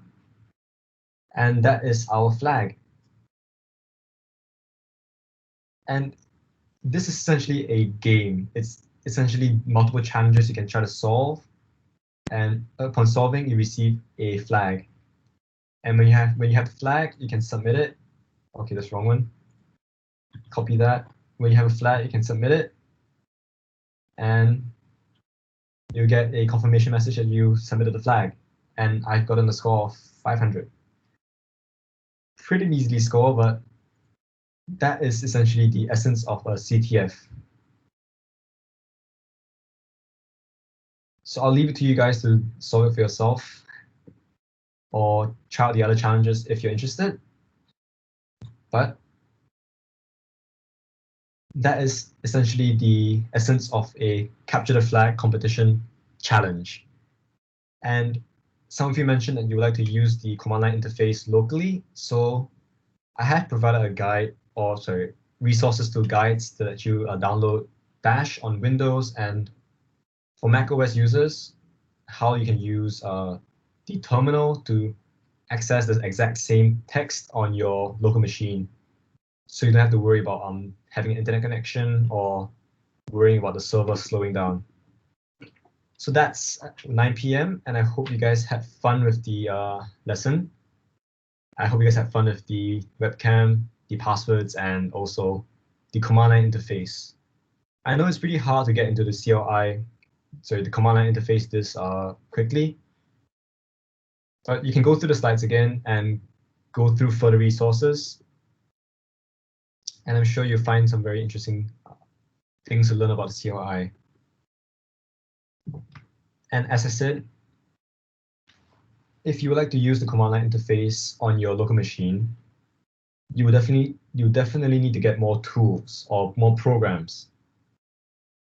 And that is our flag. And this is essentially a game. It's essentially multiple challenges you can try to solve. And upon solving, you receive a flag. And when you have the flag, you can submit it. Okay, that's the wrong one. Copy that. When you have a flag, you can submit it. And you get a confirmation message that you submitted the flag. And I've gotten a score of 500. Pretty measly score, but that is essentially the essence of a CTF. So I'll leave it to you guys to solve it for yourself, or try out the other challenges if you're interested. But that is essentially the essence of a capture the flag competition challenge. And some of you mentioned that you would like to use the command line interface locally. So I have provided a guide, or sorry, resources to guides to let you download Bash on Windows, and for macOS users, how you can use the terminal to access the exact same text on your local machine. so you don't have to worry about having an internet connection or worrying about the server slowing down. So that's 9 p.m. and I hope you guys had fun with the lesson. I hope you guys had fun with the webcam, the passwords, and also the command line interface. I know it's pretty hard to get into the the command line interface this quickly, but you can go through the slides again and go through further resources. And I'm sure you'll find some very interesting things to learn about the CLI. And as I said, if you would like to use the command line interface on your local machine, you definitely need to get more tools or more programs.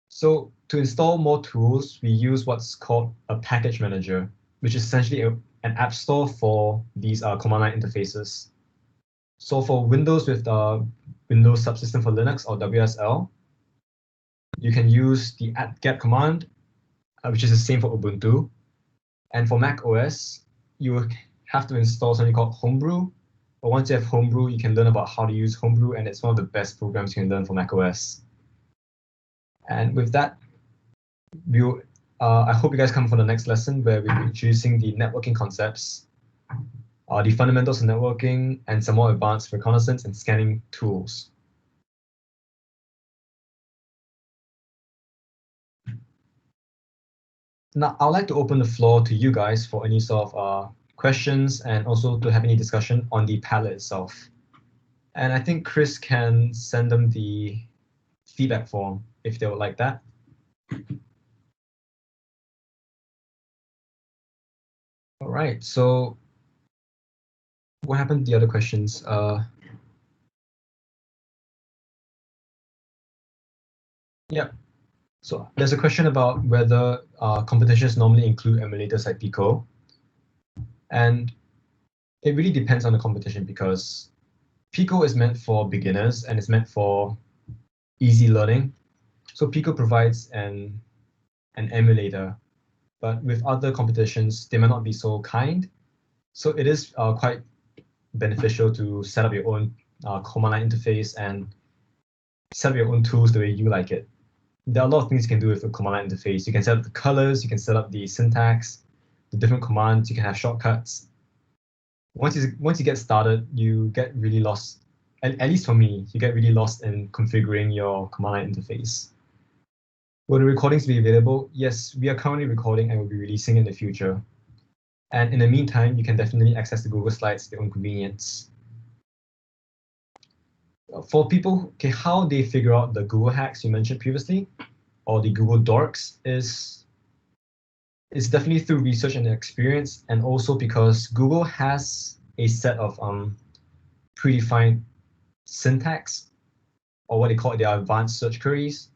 So to install more tools, we use what's called a package manager, which is essentially an app store for these command line interfaces. So for Windows with the Windows Subsystem for Linux or WSL, you can use the apt-get command, which is the same for Ubuntu. And for Mac OS, you have to install something called Homebrew. But once you have Homebrew, you can learn about how to use Homebrew, and it's one of the best programs you can learn for Mac OS. And with that, I hope you guys come for the next lesson where we'll be introducing the networking concepts, the fundamentals of networking, and some more advanced reconnaissance and scanning tools. Now, I'd like to open the floor to you guys for any sort of questions and also to have any discussion on the Padlet itself. And I think Chris can send them the feedback form if they would like that. All right, so what happened to the other questions? Yeah, so there's a question about whether competitions normally include emulators like Pico. And it really depends on the competition because Pico is meant for beginners and it's meant for easy learning. So Pico provides an emulator, but with other competitions, they might not be so kind. So it is quite beneficial to set up your own command line interface and set up your own tools the way you like it. There are a lot of things you can do with a command line interface. You can set up the colors, you can set up the syntax, the different commands, you can have shortcuts. Once you get started, you get really lost. At least for me, you get really lost in configuring your command line interface. Will the recordings be available? Yes, we are currently recording and will be releasing in the future. And in the meantime, you can definitely access the Google Slides at your own convenience. For people, okay, how they figure out the Google hacks you mentioned previously, or the Google dorks, is definitely through research and experience, and also because Google has a set of predefined syntax, or what they call their advanced search queries.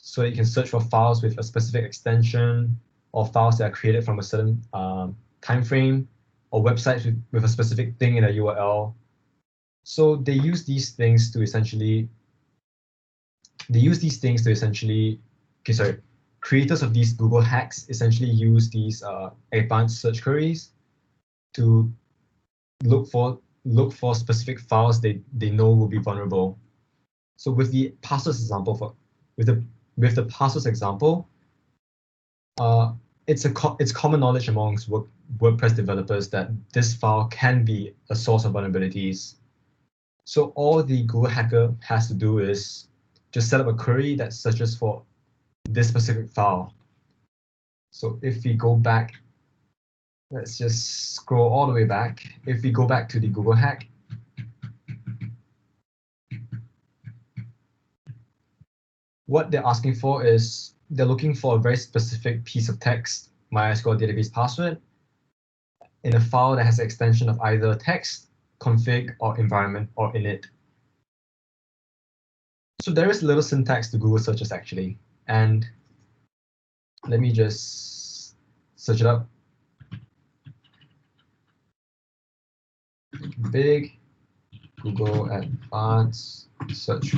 So you can search for files with a specific extension, or files that are created from a certain time frame, or websites with a specific thing in a URL. So they use these things to essentially, creators of these Google hacks essentially use these advanced search queries to look for specific files they know will be vulnerable. So with the passwords example, with the passwords example, it's common knowledge amongst WordPress developers that this file can be a source of vulnerabilities. So all the Google hacker has to do is just set up a query that searches for this specific file. So if we go back, let's just scroll all the way back. If we go back to the Google hack, what they're asking for is they're looking for a very specific piece of text, MySQL database password, in a file that has an extension of either text, config, or environment, or init. So there is little syntax to Google searches actually. And let me just search it up. Big Google advanced search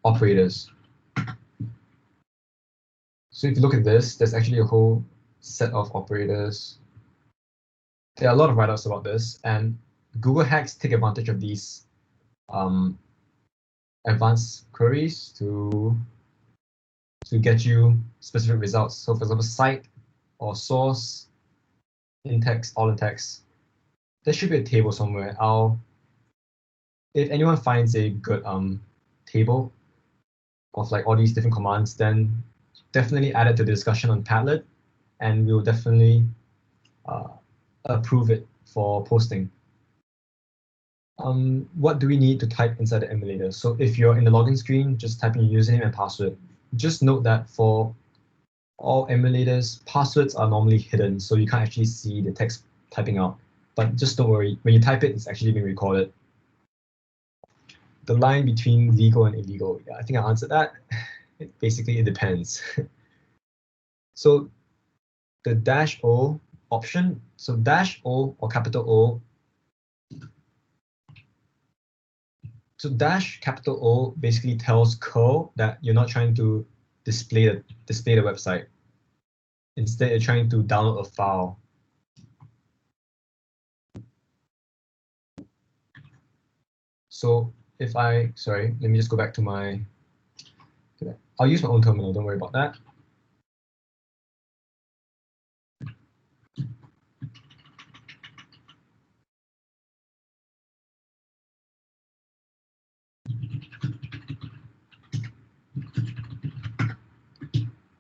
operators. So if you look at this, there's actually a whole set of operators. There are a lot of write-ups about this, and Google hacks take advantage of these advanced queries to get you specific results. So for example, site or source, in text, all in text. There should be a table somewhere. If anyone finds a good table of like all these different commands, then definitely add it to the discussion on Padlet, and we'll definitely approve it for posting. What do we need to type inside the emulator? So if you're in the login screen, just type in your username and password. Just note that for all emulators, passwords are normally hidden, so you can't actually see the text typing out. But just don't worry, when you type it, it's actually being recorded. The line between legal and illegal, yeah, I think I answered that. Basically, it depends. So the -O option, so -O or capital O. So capital O basically tells curl that you're not trying to display the website. Instead, you're trying to download a file. So if sorry, let me just go back to my, I'll use my own terminal, don't worry about that.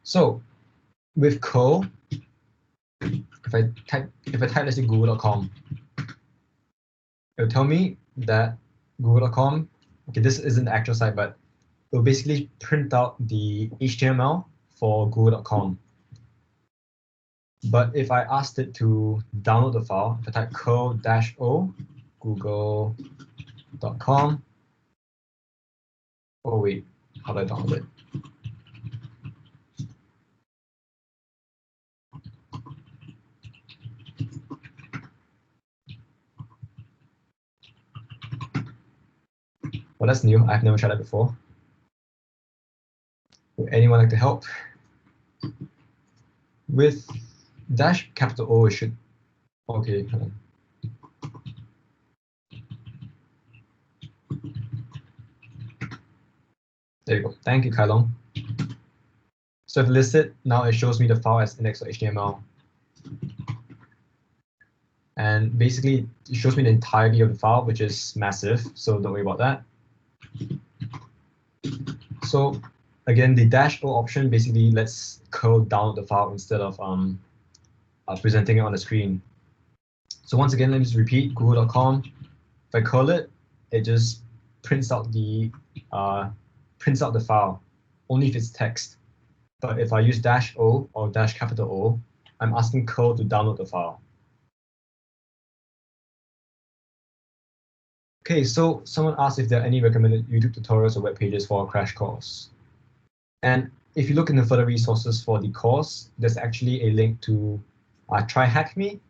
So with curl, if I type let's say google.com, it'll tell me that google.com, okay, this isn't the actual site, but it'll basically print out the HTML for google.com. But if I asked it to download the file, if I type curl-o google.com, oh wait, how do I download it? Well, that's new. I've never tried that before. Would anyone like to help? With capital O, it should, okay, hold on. There you go. Thank you, Kailong. So if listed, now it shows me the file as index.html. And basically, it shows me the entirety of the file, which is massive, so don't worry about that. So again, the -O option basically lets curl download the file instead of presenting it on the screen. So once again, let me just repeat, google.com. If I curl it, it just prints out the file, only if it's text. But if I use -O or capital O, I'm asking curl to download the file. Okay, so someone asked if there are any recommended YouTube tutorials or web pages for a crash course. And if you look in the further resources for the course, there's actually a link to Try Hack Me.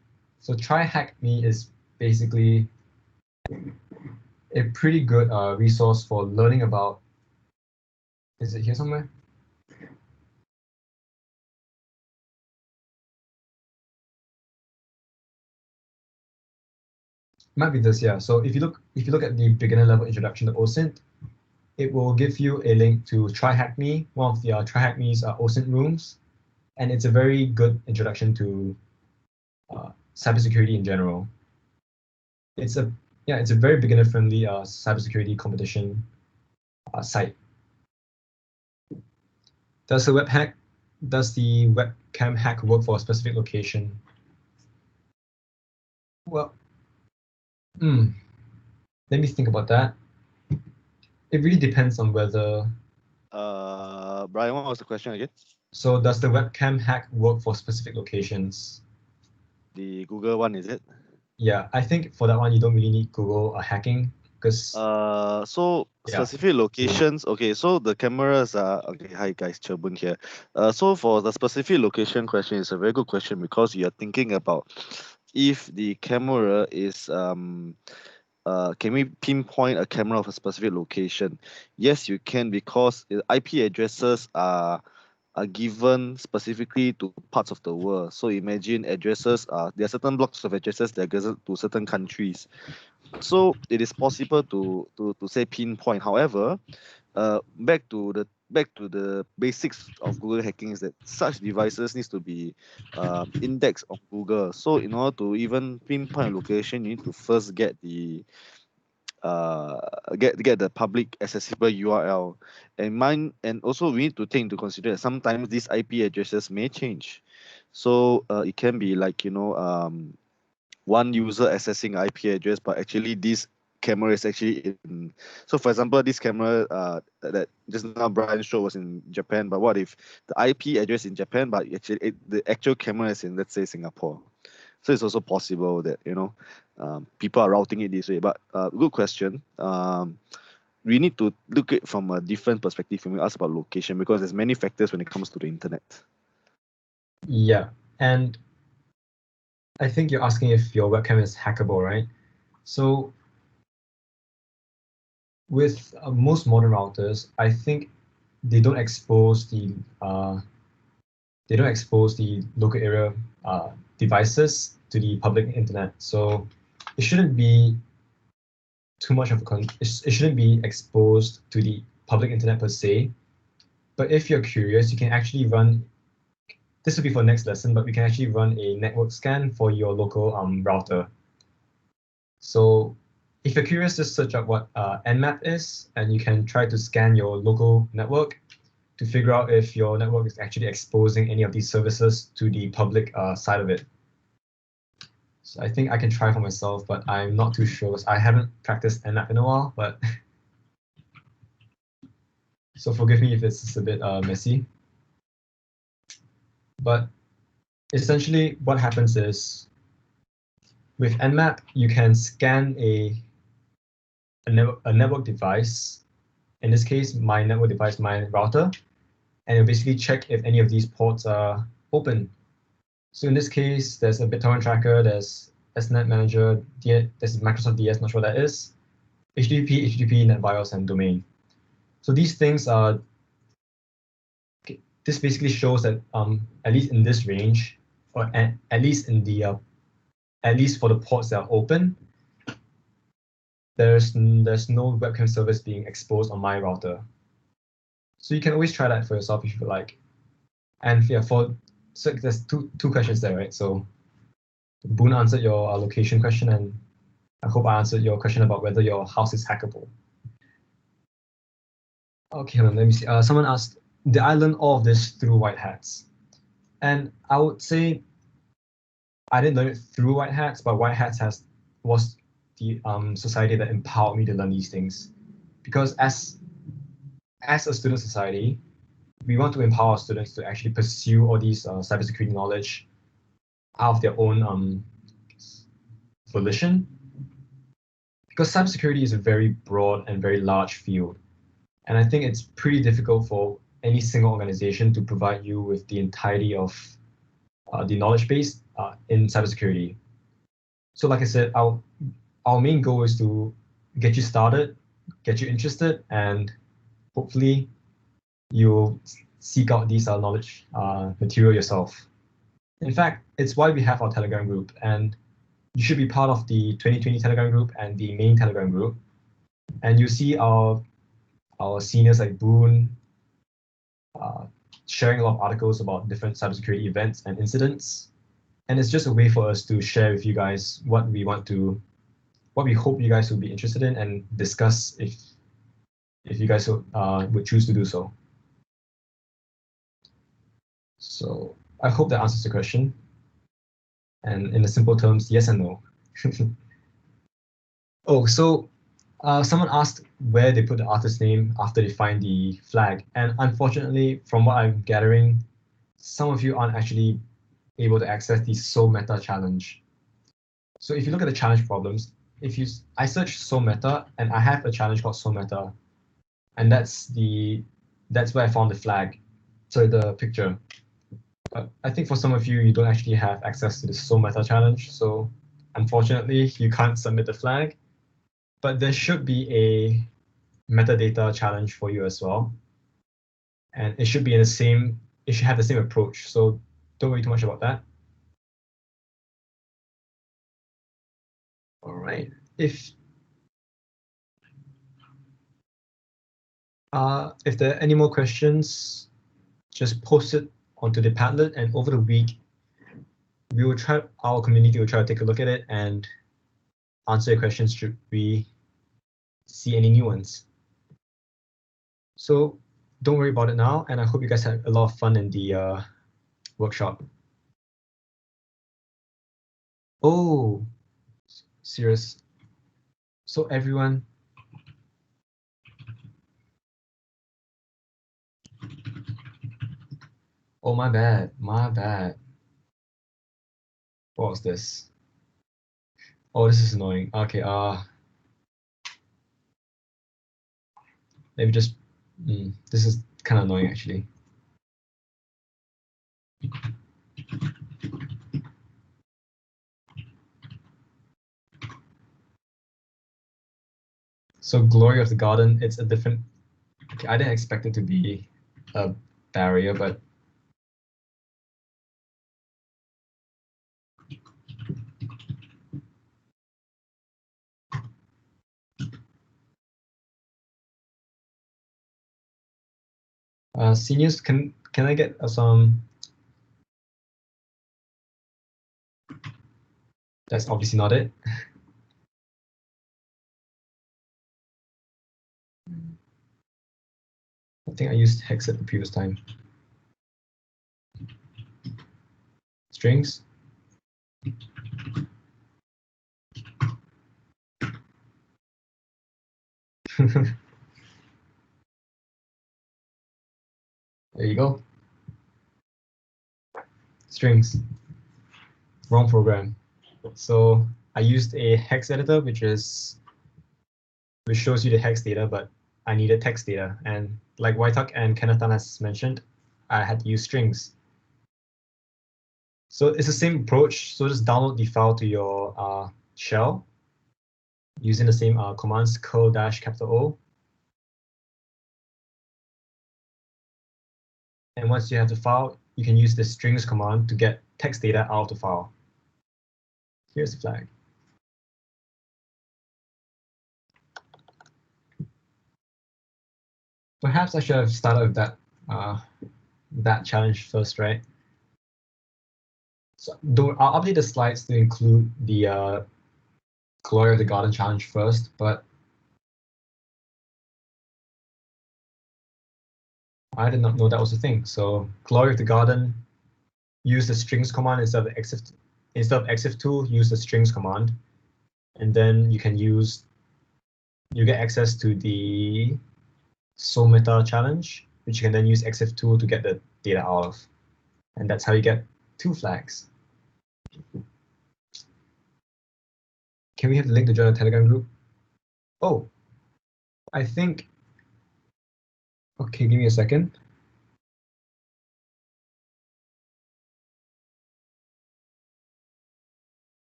So Try Hack Me is basically a pretty good resource for learning about, is it here somewhere? Might be this, yeah. So if you look at the beginner level introduction to OSINT, it will give you a link to Try Hack Me, one of the Try Hack Me's OSINT rooms, and it's a very good introduction to cybersecurity in general. It's a very beginner friendly cybersecurity competition site. Does the webcam hack work for a specific location? Well, let me think about that. It really depends on whether. Brian, what was the question again? So does the webcam hack work for specific locations? The Google one, is it? Yeah, I think for that one you don't really need Google hacking because. So specific locations. Okay, so the cameras are okay. Hi guys, Chebun here. So for the specific location question, it's a very good question because you are thinking about if the camera is can we pinpoint a camera of a specific location? Yes, you can because IP addresses are are given specifically to parts of the world. So imagine addresses, there are certain blocks of addresses that are given to certain countries. So it is possible to say pinpoint. However, back to the basics of Google hacking is that such devices needs to be indexed on Google. So in order to even pinpoint a location, you need to first get the uh get the public accessible URL. And also we need to take into consideration sometimes these IP addresses may change. So it can be like one user accessing IP address, but actually this camera is actually in. So for example, this camera that just now Brian showed was in Japan, but what if the IP address in Japan, but actually the actual camera is in, let's say, Singapore? So it's also possible that people are routing it this way. But good question. We need to look at it from a different perspective when we ask about location, because there's many factors when it comes to the internet. Yeah, and I think you're asking if your webcam is hackable, right? So with most modern routers, I think they don't expose the local area devices to the public internet. So it shouldn't be too much of it shouldn't be exposed to the public internet per se. But if you're curious, you can actually run. This will be for next lesson, but we can actually run a network scan for your local router. So if you're curious, just search up what Nmap is, and you can try to scan your local network to figure out if your network is actually exposing any of these services to the public side of it. So I think I can try for myself, but I'm not too sure. I haven't practiced Nmap in a while, but so forgive me if it's a bit messy. But essentially what happens is with Nmap, you can scan a network device, in this case, my network device, my router, and it'll basically check if any of these ports are open. So in this case, there's a BitTorrent tracker, there's SNet Manager, there's Microsoft DS, not sure what that is, HTTP, NetBIOS, and domain. So these things are, this basically shows that at least in this range, or at least in the at least for the ports that are open, there's no webcam service being exposed on my router. So you can always try that for yourself if you like. And yeah, so there's two questions there, right? So Boone answered your location question, and I hope I answered your question about whether your house is hackable. Okay, let me see. Someone asked, did I learn all of this through White Hats? And I would say I didn't learn it through White Hats, but White Hats was the society that empowered me to learn these things. Because as a student society, we want to empower our students to actually pursue all these cybersecurity knowledge out of their own volition. Because cybersecurity is a very broad and very large field. And I think it's pretty difficult for any single organization to provide you with the entirety of the knowledge base in cybersecurity. So like I said, our main goal is to get you started, get you interested, and hopefully you'll seek out these knowledge material yourself. In fact, it's why we have our Telegram group, and you should be part of the 2020 Telegram group and the main Telegram group. And you see our seniors like Boone sharing a lot of articles about different cybersecurity events and incidents. And it's just a way for us to share with you guys what we hope you guys will be interested in and discuss if you guys would choose to do so. So I hope that answers the question. And in the simple terms, yes and no. Oh, so someone asked where they put the artist name after they find the flag. And unfortunately, from what I'm gathering, some of you aren't actually able to access the So Meta challenge. So if you look at the challenge problems, I searched So Meta and I have a challenge called So Meta, and that's where I found the flag. So the picture. I think for some of you, you don't actually have access to the So Meta challenge. So unfortunately, you can't submit the flag, but there should be a metadata challenge for you as well. And it should be in the same it should have the same approach. So don't worry too much about that. All right. If there are any more questions, just post it onto the Padlet, and over the week, our community will try to take a look at it and answer your questions should we see any new ones. So don't worry about it now, and I hope you guys had a lot of fun in the workshop. Oh, serious. So everyone, oh, my bad. What was this? Oh, this is annoying. Okay, let me just, this is kind of annoying actually. So Glory of the Garden, it's a different, okay, I didn't expect it to be a barrier, but seniors, can I get some? That's obviously not it. I think I used hex at the previous time. Strings. There you go. Strings. Wrong program. So I used a hex editor, which shows you the hex data, but I needed text data. And like Waitak and Kenneth Tan has mentioned, I had to use strings. So it's the same approach. So just download the file to your shell using the same commands, curl-O. And once you have the file, you can use the strings command to get text data out of the file. Here's the flag. Perhaps I should have started with that challenge first, right? So I'll update the slides to include the Glory of the Garden challenge first, but I did not know that was a thing. So Glory of the Garden, use the strings command instead of exif2, use the strings command, and then you get access to the SOMETA challenge, which you can then use exif2 to get the data out of. And that's how you get 2 flags. Can we have the link to join the Telegram group? Oh, I think, okay, give me a second.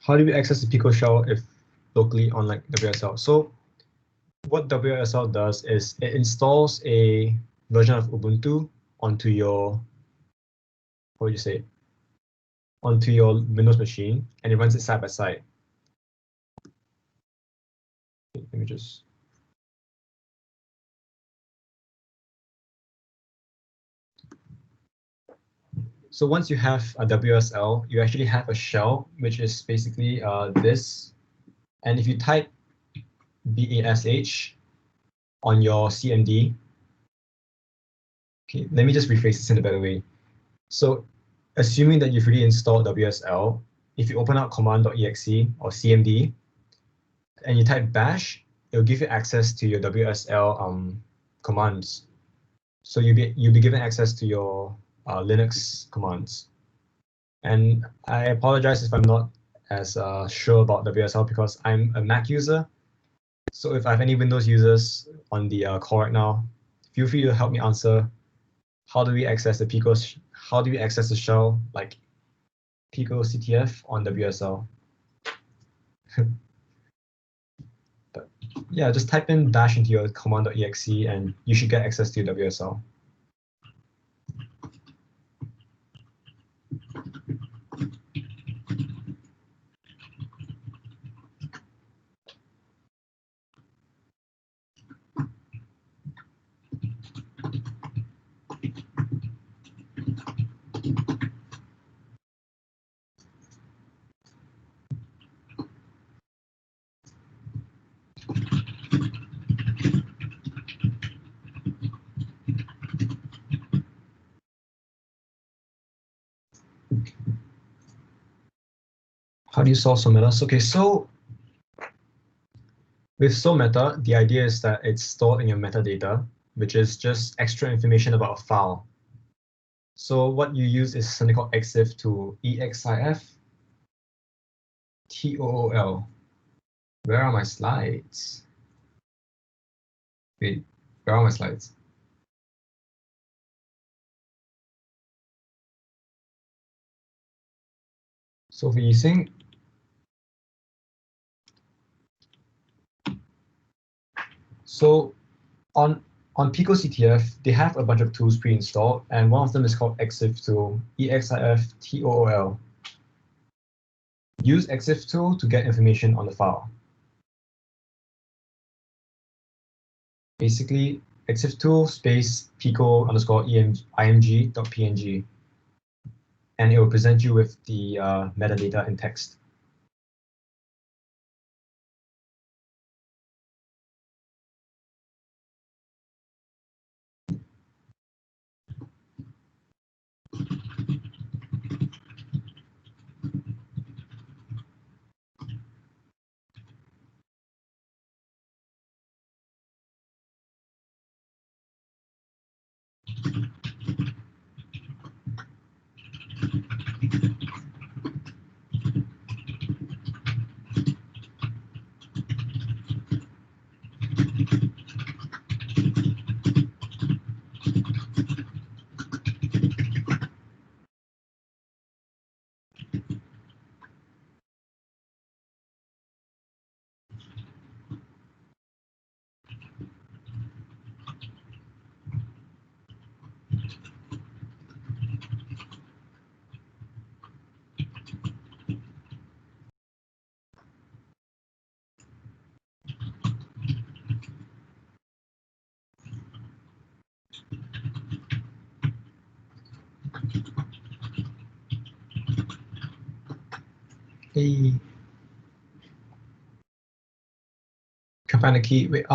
How do we access the Pico shell if locally on like WSL? So what WSL does is it installs a version of Ubuntu onto your, what would you say, onto your Windows machine, and it runs it side by side. Let me just. So once you have a WSL, you actually have a shell, which is basically this. And if you type BASH on your CMD, okay, let me just rephrase this in a better way. So assuming that you've already installed WSL, if you open up command.exe or CMD, and you type bash, it'll give you access to your WSL commands. So you'll be given access to your Linux commands. And I apologize if I'm not as sure about WSL because I'm a Mac user. So if I have any Windows users on the call right now, feel free to help me answer. How do we access the Pico? How do we access the shell like Pico CTF on WSL? But yeah, just type in dash into your command.exe and you should get access to your WSL. How do you solve SOMETA? Okay, so with SOMETA, the idea is that it's stored in your metadata, which is just extra information about a file. So what you use is something called exif to exif tool. Where are my slides? Wait, where are my slides? So for using on Pico CTF, they have a bunch of tools pre-installed, and one of them is called exif tool, exif tool. Use exif tool to get information on the file. Basically, exif tool space pico underscore img.png, and it will present you with the metadata in text. Hey, can find a key. Wait,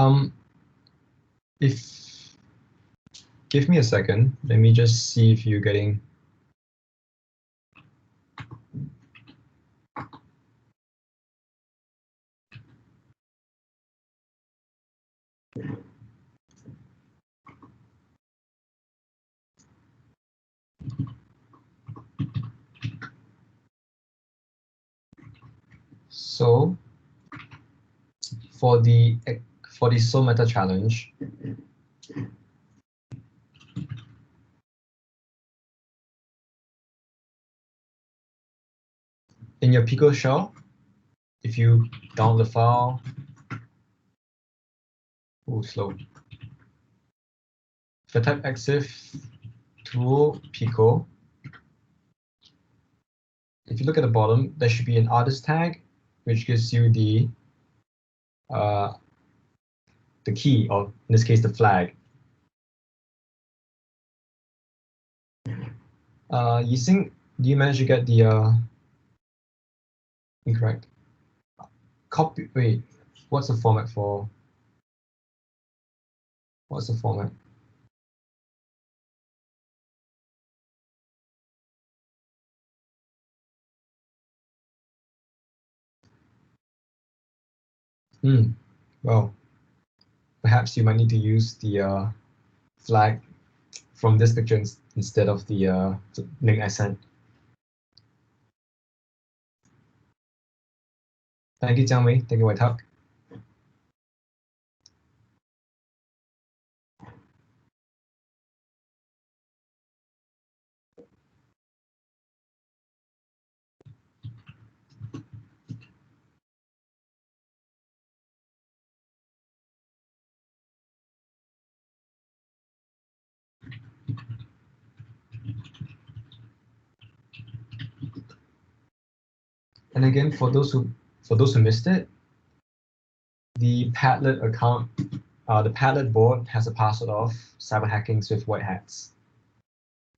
if give me a second, let me just see if you're getting. So for the SOMETA challenge, in your Pico shell, if you download the file, slow. If I type exif tool Pico, if you look at the bottom, there should be an artist tag, which gives you the key, or in this case, the flag. Do you manage to get the incorrect? Copy, wait, what's the format for? What's the format? Well, perhaps you might need to use the flag from this picture instead of the link I sent. Thank you, Jiang Wei. Thank you, White Hawk. And again, for those who missed it, the Padlet account, the Padlet board has a password of cyber hackings with white hats,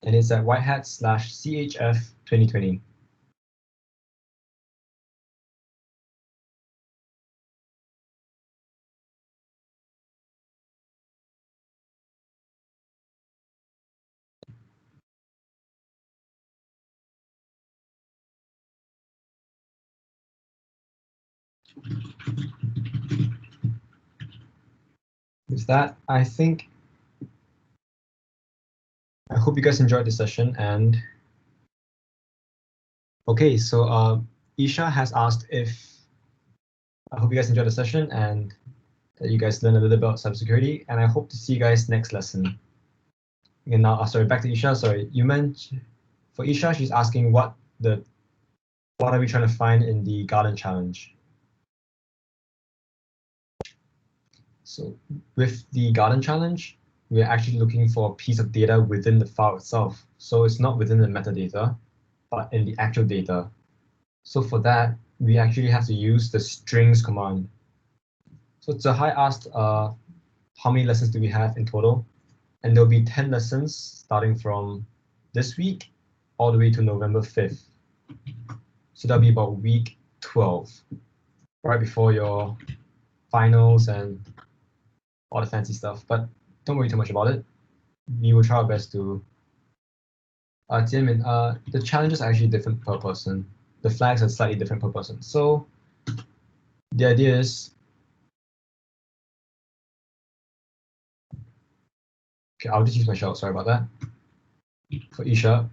and it's at whitehats/chf 2020. With that, I hope you guys enjoyed this session. And okay, so Isha has asked if I hope you guys enjoyed the session and that you guys learned a little about cybersecurity. And I hope to see you guys next lesson. And now, sorry, back to Isha. Sorry, you mentioned for Isha, she's asking what are we trying to find in the garden challenge? So with the garden challenge, we're actually looking for a piece of data within the file itself. So it's not within the metadata, but in the actual data. So for that, we actually have to use the strings command. So Zahai asked how many lessons do we have in total? And there'll be 10 lessons starting from this week all the way to November 5th. So that'll be about week 12, right before your finals and all the fancy stuff. But don't worry too much about it. We will try our best to. Jianmin, the challenges are actually different per person. The flags are slightly different per person. So the idea is, okay, I'll just use my shell. Sorry about that. For Isha,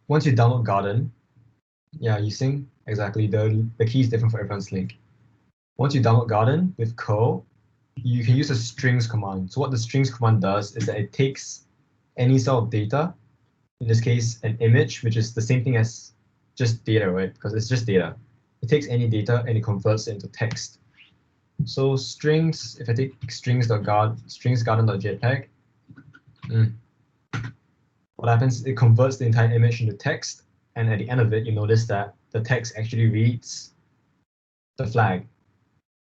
once you download Garden, yeah, you sing exactly. The key is different for everyone's link. Once you download Garden with curl, you can use a strings command. So what the strings command does is that it takes any sort of data, in this case, an image, which is the same thing as just data, right? Because it's just data. It takes any data and it converts it into text. So strings, if I take stringsgarden.jpg, what happens is it converts the entire image into text, and at the end of it, you notice that the text actually reads the flag.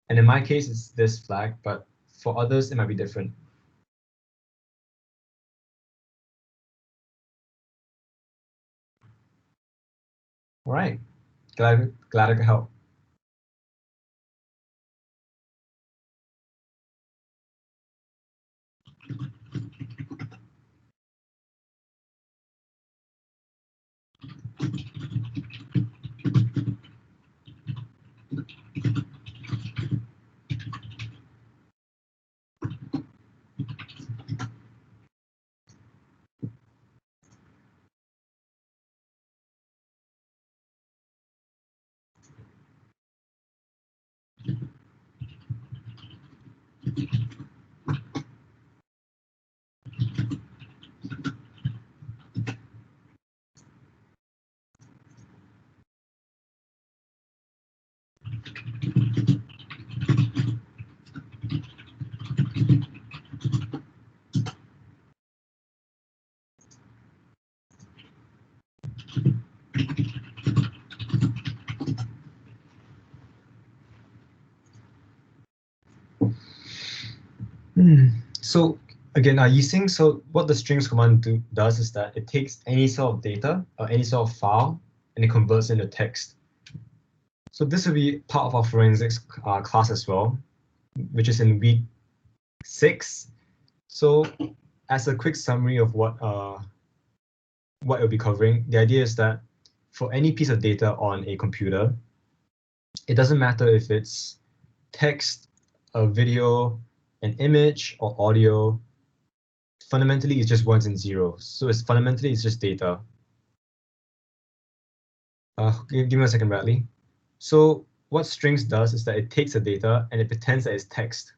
And in my case, it's this flag, but for others, it might be different. All right, glad I could help. So again, using so what the strings command does is that it takes any sort of data or any sort of file and it converts into text. So this will be part of our forensics class as well, which is in week 6. So as a quick summary of what it'll be covering, the idea is that for any piece of data on a computer, it doesn't matter if it's text, a video, an image, or audio. Fundamentally, it's just ones and zeros. So it's just data. Give me a second, Bradley. So what strings does is that it takes the data and it pretends that it's text.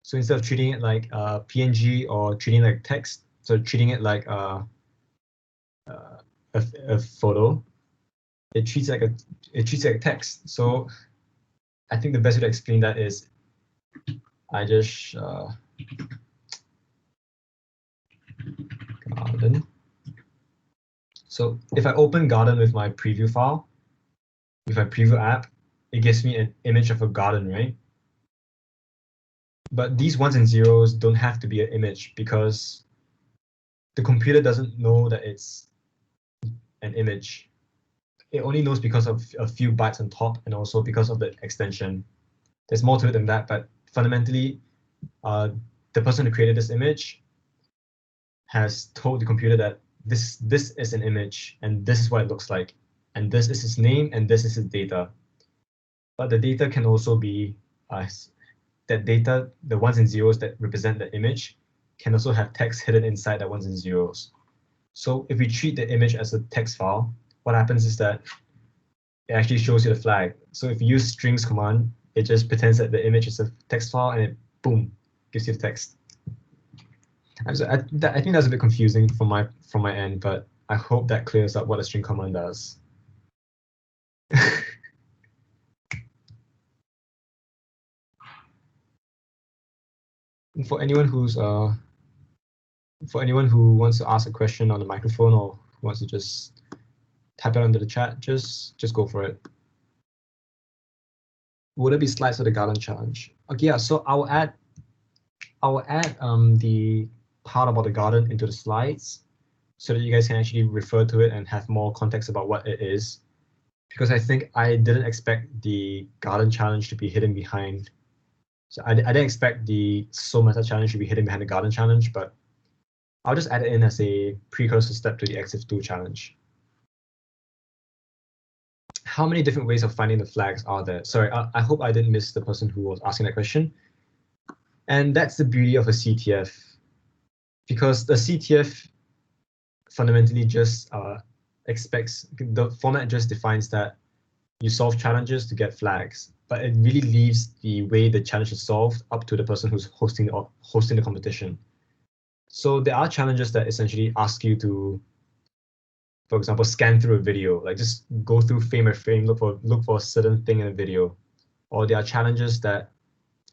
So instead of treating it like PNG or treating it like text, so treating it like a photo, it treats it like text. So I think the best way to explain that is I just Garden. So if I open Garden with my preview file, with my preview app, it gives me an image of a garden, right? But these ones and zeros don't have to be an image because the computer doesn't know that it's an image. It only knows because of a few bytes on top and also because of the extension. There's more to it than that, but fundamentally, the person who created this image has told the computer that this is an image and this is what it looks like, and this is its name and this is its data. But the data can also be that data, the ones and zeros that represent the image, can also have text hidden inside the ones and zeros. So if we treat the image as a text file, what happens is that it actually shows you the flag. So if you use strings command, it just pretends that the image is a text file and it, boom, gives you the text. I think that's a bit confusing from my end, but I hope that clears up what a string command does. For anyone who wants to ask a question on the microphone or wants to just type it under the chat, just go for it. Would it be slides for the garden challenge? Okay, yeah. So I'll add the part about the garden into the slides so that you guys can actually refer to it and have more context about what it is. Because I think I didn't expect the garden challenge to be hidden behind. So I didn't expect the Soul Meta challenge to be hidden behind the garden challenge, but I'll just add it in as a precursor step to the EXIF2 challenge. How many different ways of finding the flags are there? Sorry, I hope I didn't miss the person who was asking that question. And that's the beauty of a CTF, because the CTF fundamentally just expects, the format just defines that you solve challenges to get flags, but it really leaves the way the challenge is solved up to the person who's hosting the competition. So there are challenges that essentially ask you to, for example, scan through a video, like just go through frame by frame, look for a certain thing in a video. Or there are challenges that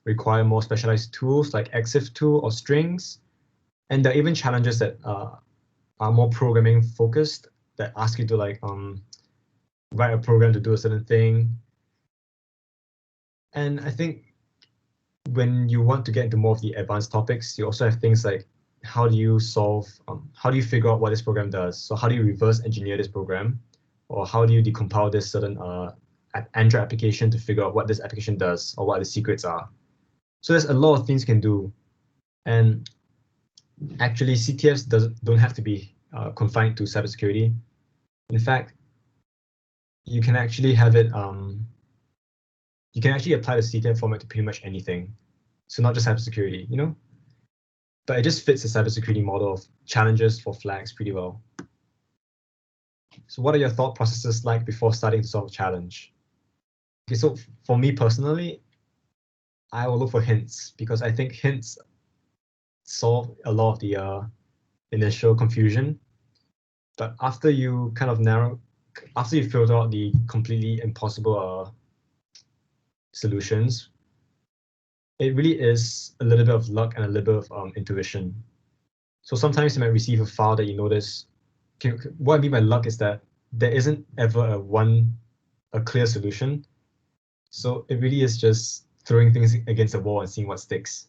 require more specialized tools like EXIF2 or strings. And there are even challenges that are more programming focused that ask you to like write a program to do a certain thing. And I think when you want to get into more of the advanced topics, you also have things like how do you figure out what this program does? So how do you reverse engineer this program? Or how do you decompile this certain Android application to figure out what this application does or what the secrets are? So there's a lot of things you can do. And actually, CTFs don't have to be confined to cybersecurity. In fact, you can actually have it, you can actually apply the CTF format to pretty much anything. So not just cybersecurity, you know? But it just fits the cybersecurity model of challenges for flags pretty well. So what are your thought processes like before starting to solve a challenge? Okay, so for me personally, I will look for hints because I think hints solve a lot of the initial confusion. But after you kind of after you filter out the completely impossible solutions, it really is a little bit of luck and a little bit of intuition. So sometimes you might receive a file that you notice. What I mean by luck is that there isn't ever a clear solution. So it really is just throwing things against the wall and seeing what sticks.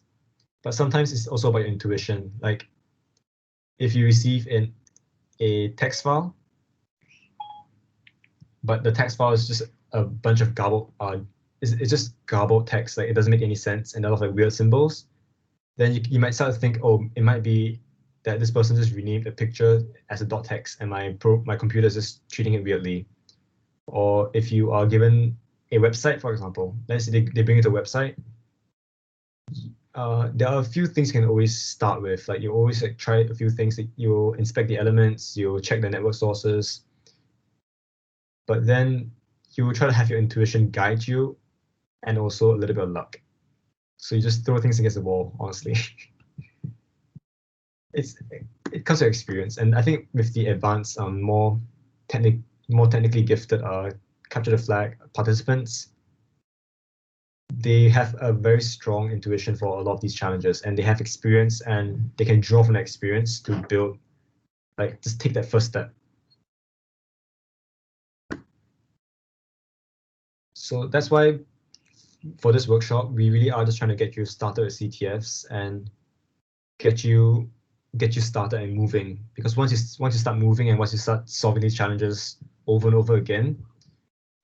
But sometimes it's also about your intuition. Like if you receive a text file, but the text file is just a bunch of garbled, it's just garbled text, like it doesn't make any sense and a lot of like weird symbols, then you might start to think, oh, it might be that this person just renamed a picture as a dot text and my computer is just treating it weirdly. Or if you are given a website, for example, let's say they bring you to a website, there are a few things you can always start with. Like you always like try a few things. That you'll inspect the elements, you'll check the network sources, but then you will try to have your intuition guide you, and also a little bit of luck. So you just throw things against the wall. Honestly, it comes with experience, and I think with the advanced, more technically gifted capture the flag participants, they have a very strong intuition for a lot of these challenges, and they have experience, and they can draw from that experience to build, like just take that first step. So that's why for this workshop, we really are just trying to get you started with CTFs and get you started and moving. Because once you start moving and once you start solving these challenges over and over again,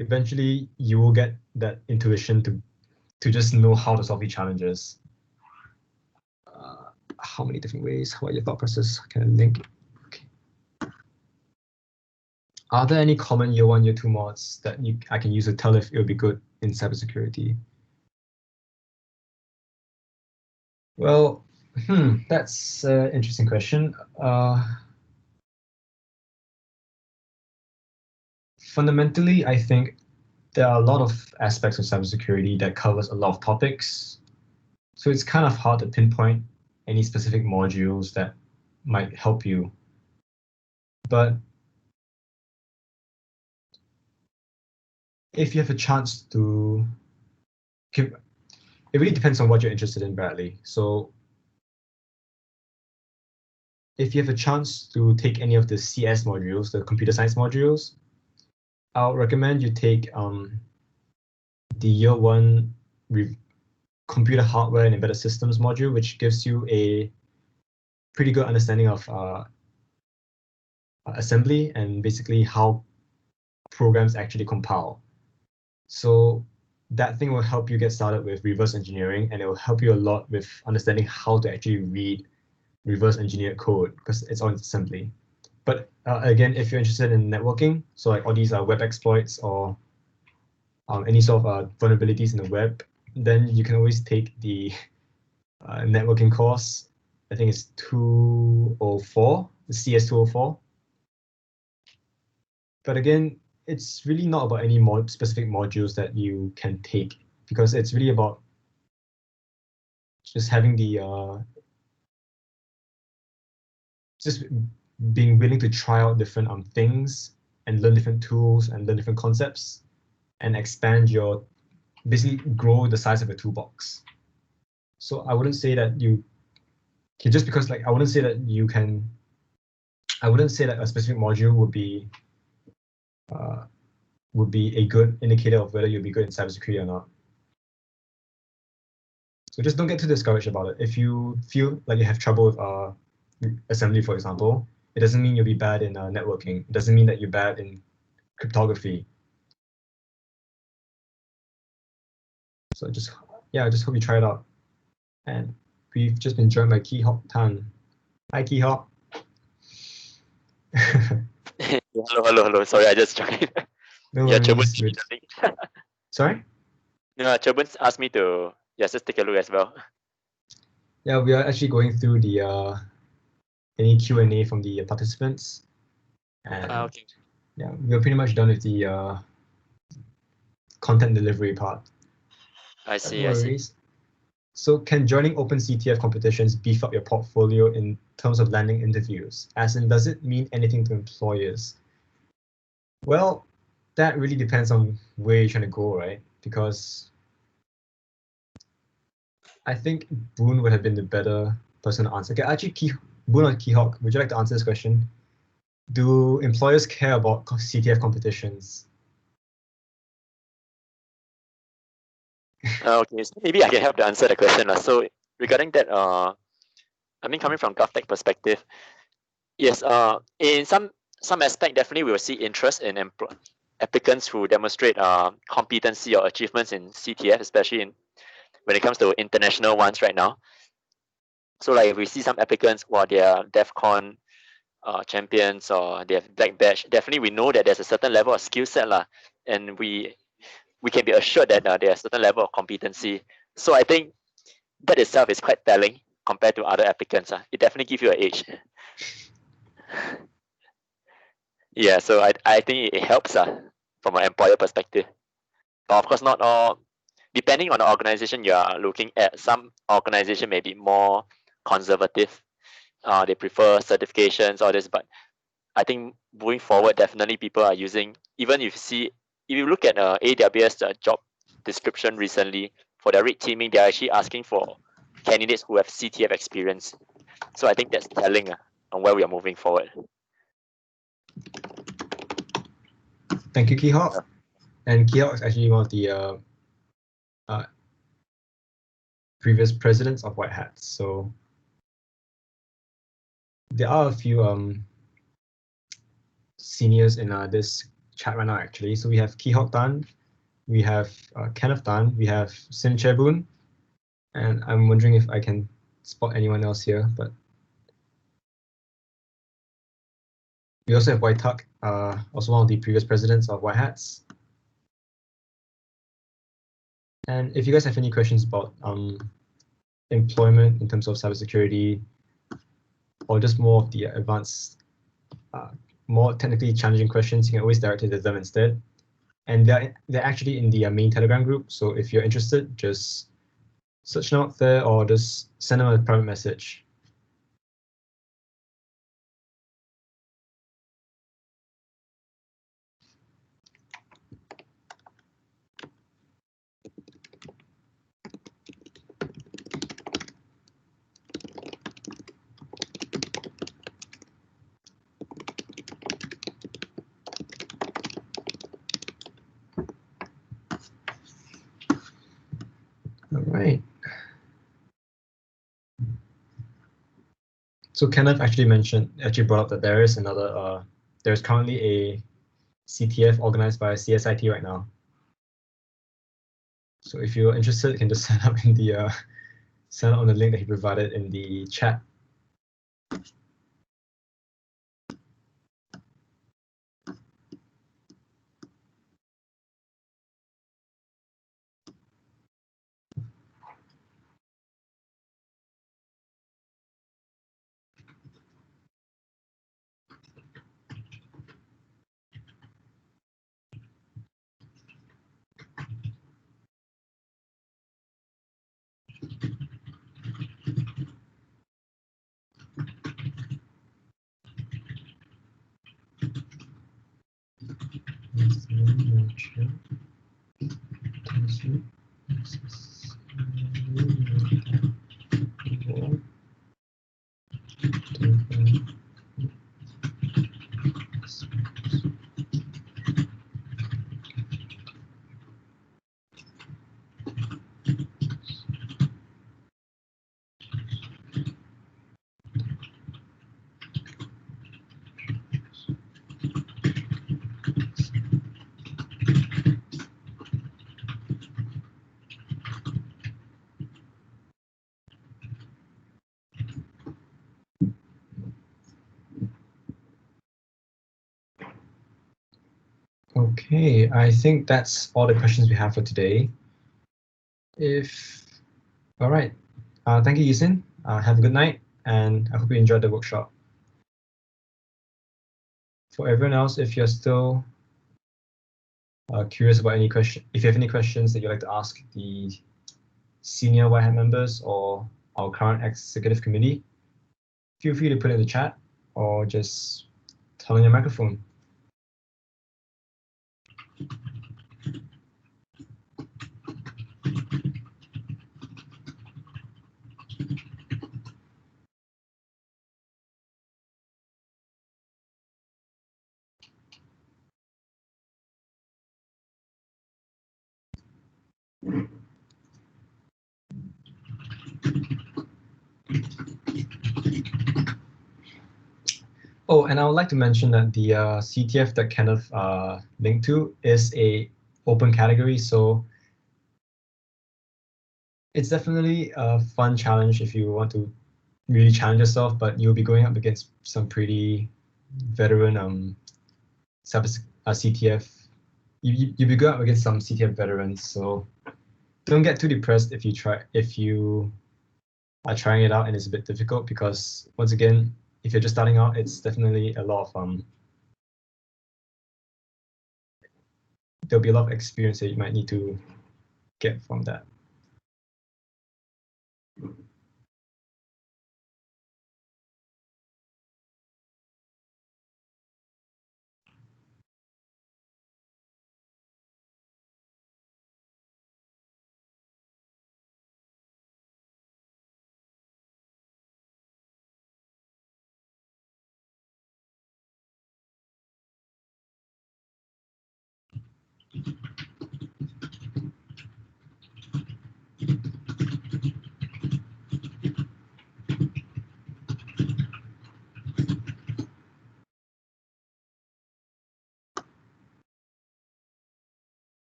eventually you will get that intuition to just know how to solve these challenges. How many different ways? What are your thought process? Can I link? Okay. Are there any common year 1, year 2 mods that I can use to tell if it would be good in cybersecurity? Well, that's an interesting question. Fundamentally, I think there are a lot of aspects of cybersecurity that covers a lot of topics. So it's kind of hard to pinpoint any specific modules that might help you. But if you have a chance to give, it really depends on what you're interested in, Bradley. So if you have a chance to take any of the CS modules, the computer science modules, I'll recommend you take the year 1 computer hardware and embedded systems module, which gives you a pretty good understanding of assembly and basically how programs actually compile. So that thing will help you get started with reverse engineering, and it will help you a lot with understanding how to actually read reverse engineered code because it's on assembly. But again, if you're interested in networking, so like all these web exploits or any sort of vulnerabilities in the web, then you can always take the networking course. I think it's 204, the CS 204. But again, it's really not about any more specific modules that you can take because it's really about just having the just being willing to try out different things and learn different tools and learn different concepts and expand your basically grow the size of your toolbox. So I wouldn't say that you can just because like I wouldn't say that you can. I wouldn't say that a specific module would be a good indicator of whether you'll be good in cybersecurity or not. So just don't get too discouraged about it. If you feel like you have trouble with assembly, for example, it doesn't mean you'll be bad in networking. It doesn't mean that you're bad in cryptography. So just hope you try it out. And we've just been joined by Key Hop Tan. Hi, Key Hop. Hello. Sorry, I just joined. No Yeah, worries. Chobun. Sorry? No, Chobun asked me to just take a look as well. Yeah, we are actually going through the any Q&A from the participants. And Okay. yeah, we're pretty much done with the content delivery part. I see. No worries. So can joining open CTF competitions beef up your portfolio in terms of landing interviews? As in, does it mean anything to employers? Well, that really depends on where you're trying to go, right? Because I think Boone would have been the better person to answer. Okay, actually, Boone or Keyhawk, would you like to answer this question? Do employers care about CTF competitions? Okay, so maybe I can help to answer the question. So regarding that, I mean, coming from GovTech perspective, yes, in some aspect, definitely we will see interest in applicants who demonstrate competency or achievements in CTF, especially when it comes to international ones right now. So like if we see some applicants while they are DEFCON champions or they have black badge, definitely we know that there's a certain level of skill set and we can be assured that there's a certain level of competency. So I think that itself is quite telling compared to other applicants. It definitely gives you an edge. Yeah, so I think it helps from an employer perspective. But of course, not all. Depending on the organization you are looking at, some organization may be more conservative. They prefer certifications, all this. But I think moving forward, definitely people are using. Even if you look at AWS job description recently for their red teaming, they're actually asking for candidates who have CTF experience. So I think that's telling on where we are moving forward. Thank you, Keyhawk. And Keogh is actually one of the previous presidents of White Hats. So there are a few seniors in this chat right now, actually. So we have Keogh Tan, we have Kenneth Tan, we have Sim Chebun, and I'm wondering if I can spot anyone else here, but we also have Wai Tuck, also one of the previous presidents of White Hats. And if you guys have any questions about employment in terms of cybersecurity, or just more of the advanced, more technically challenging questions, you can always direct it to them instead. And they're actually in the main Telegram group. So if you're interested, just search them out there or just send them a private message. All right. So Kenneth actually brought up that there is there's currently a CTF organized by CSIT right now. So if you're interested, you can just sign up sign up on the link that he provided in the chat. Okay, I think that's all the questions we have for today. All right, thank you, Yisin. Have a good night, and I hope you enjoyed the workshop. For everyone else, if you're still curious about any question, if you have any questions that you'd like to ask the senior White Hat members or our current executive committee, feel free to put it in the chat or just turn on your microphone. Oh, and I would like to mention that the CTF that Kenneth linked to is a open category, so it's definitely a fun challenge if you want to really challenge yourself, but you'll be going up against some pretty veteran CTF. You'll be going up against some CTF veterans, so don't get too depressed if you are trying it out and it's a bit difficult, because once again, if you're just starting out, it's definitely a lot of there'll be a lot of experience that you might need to get from that.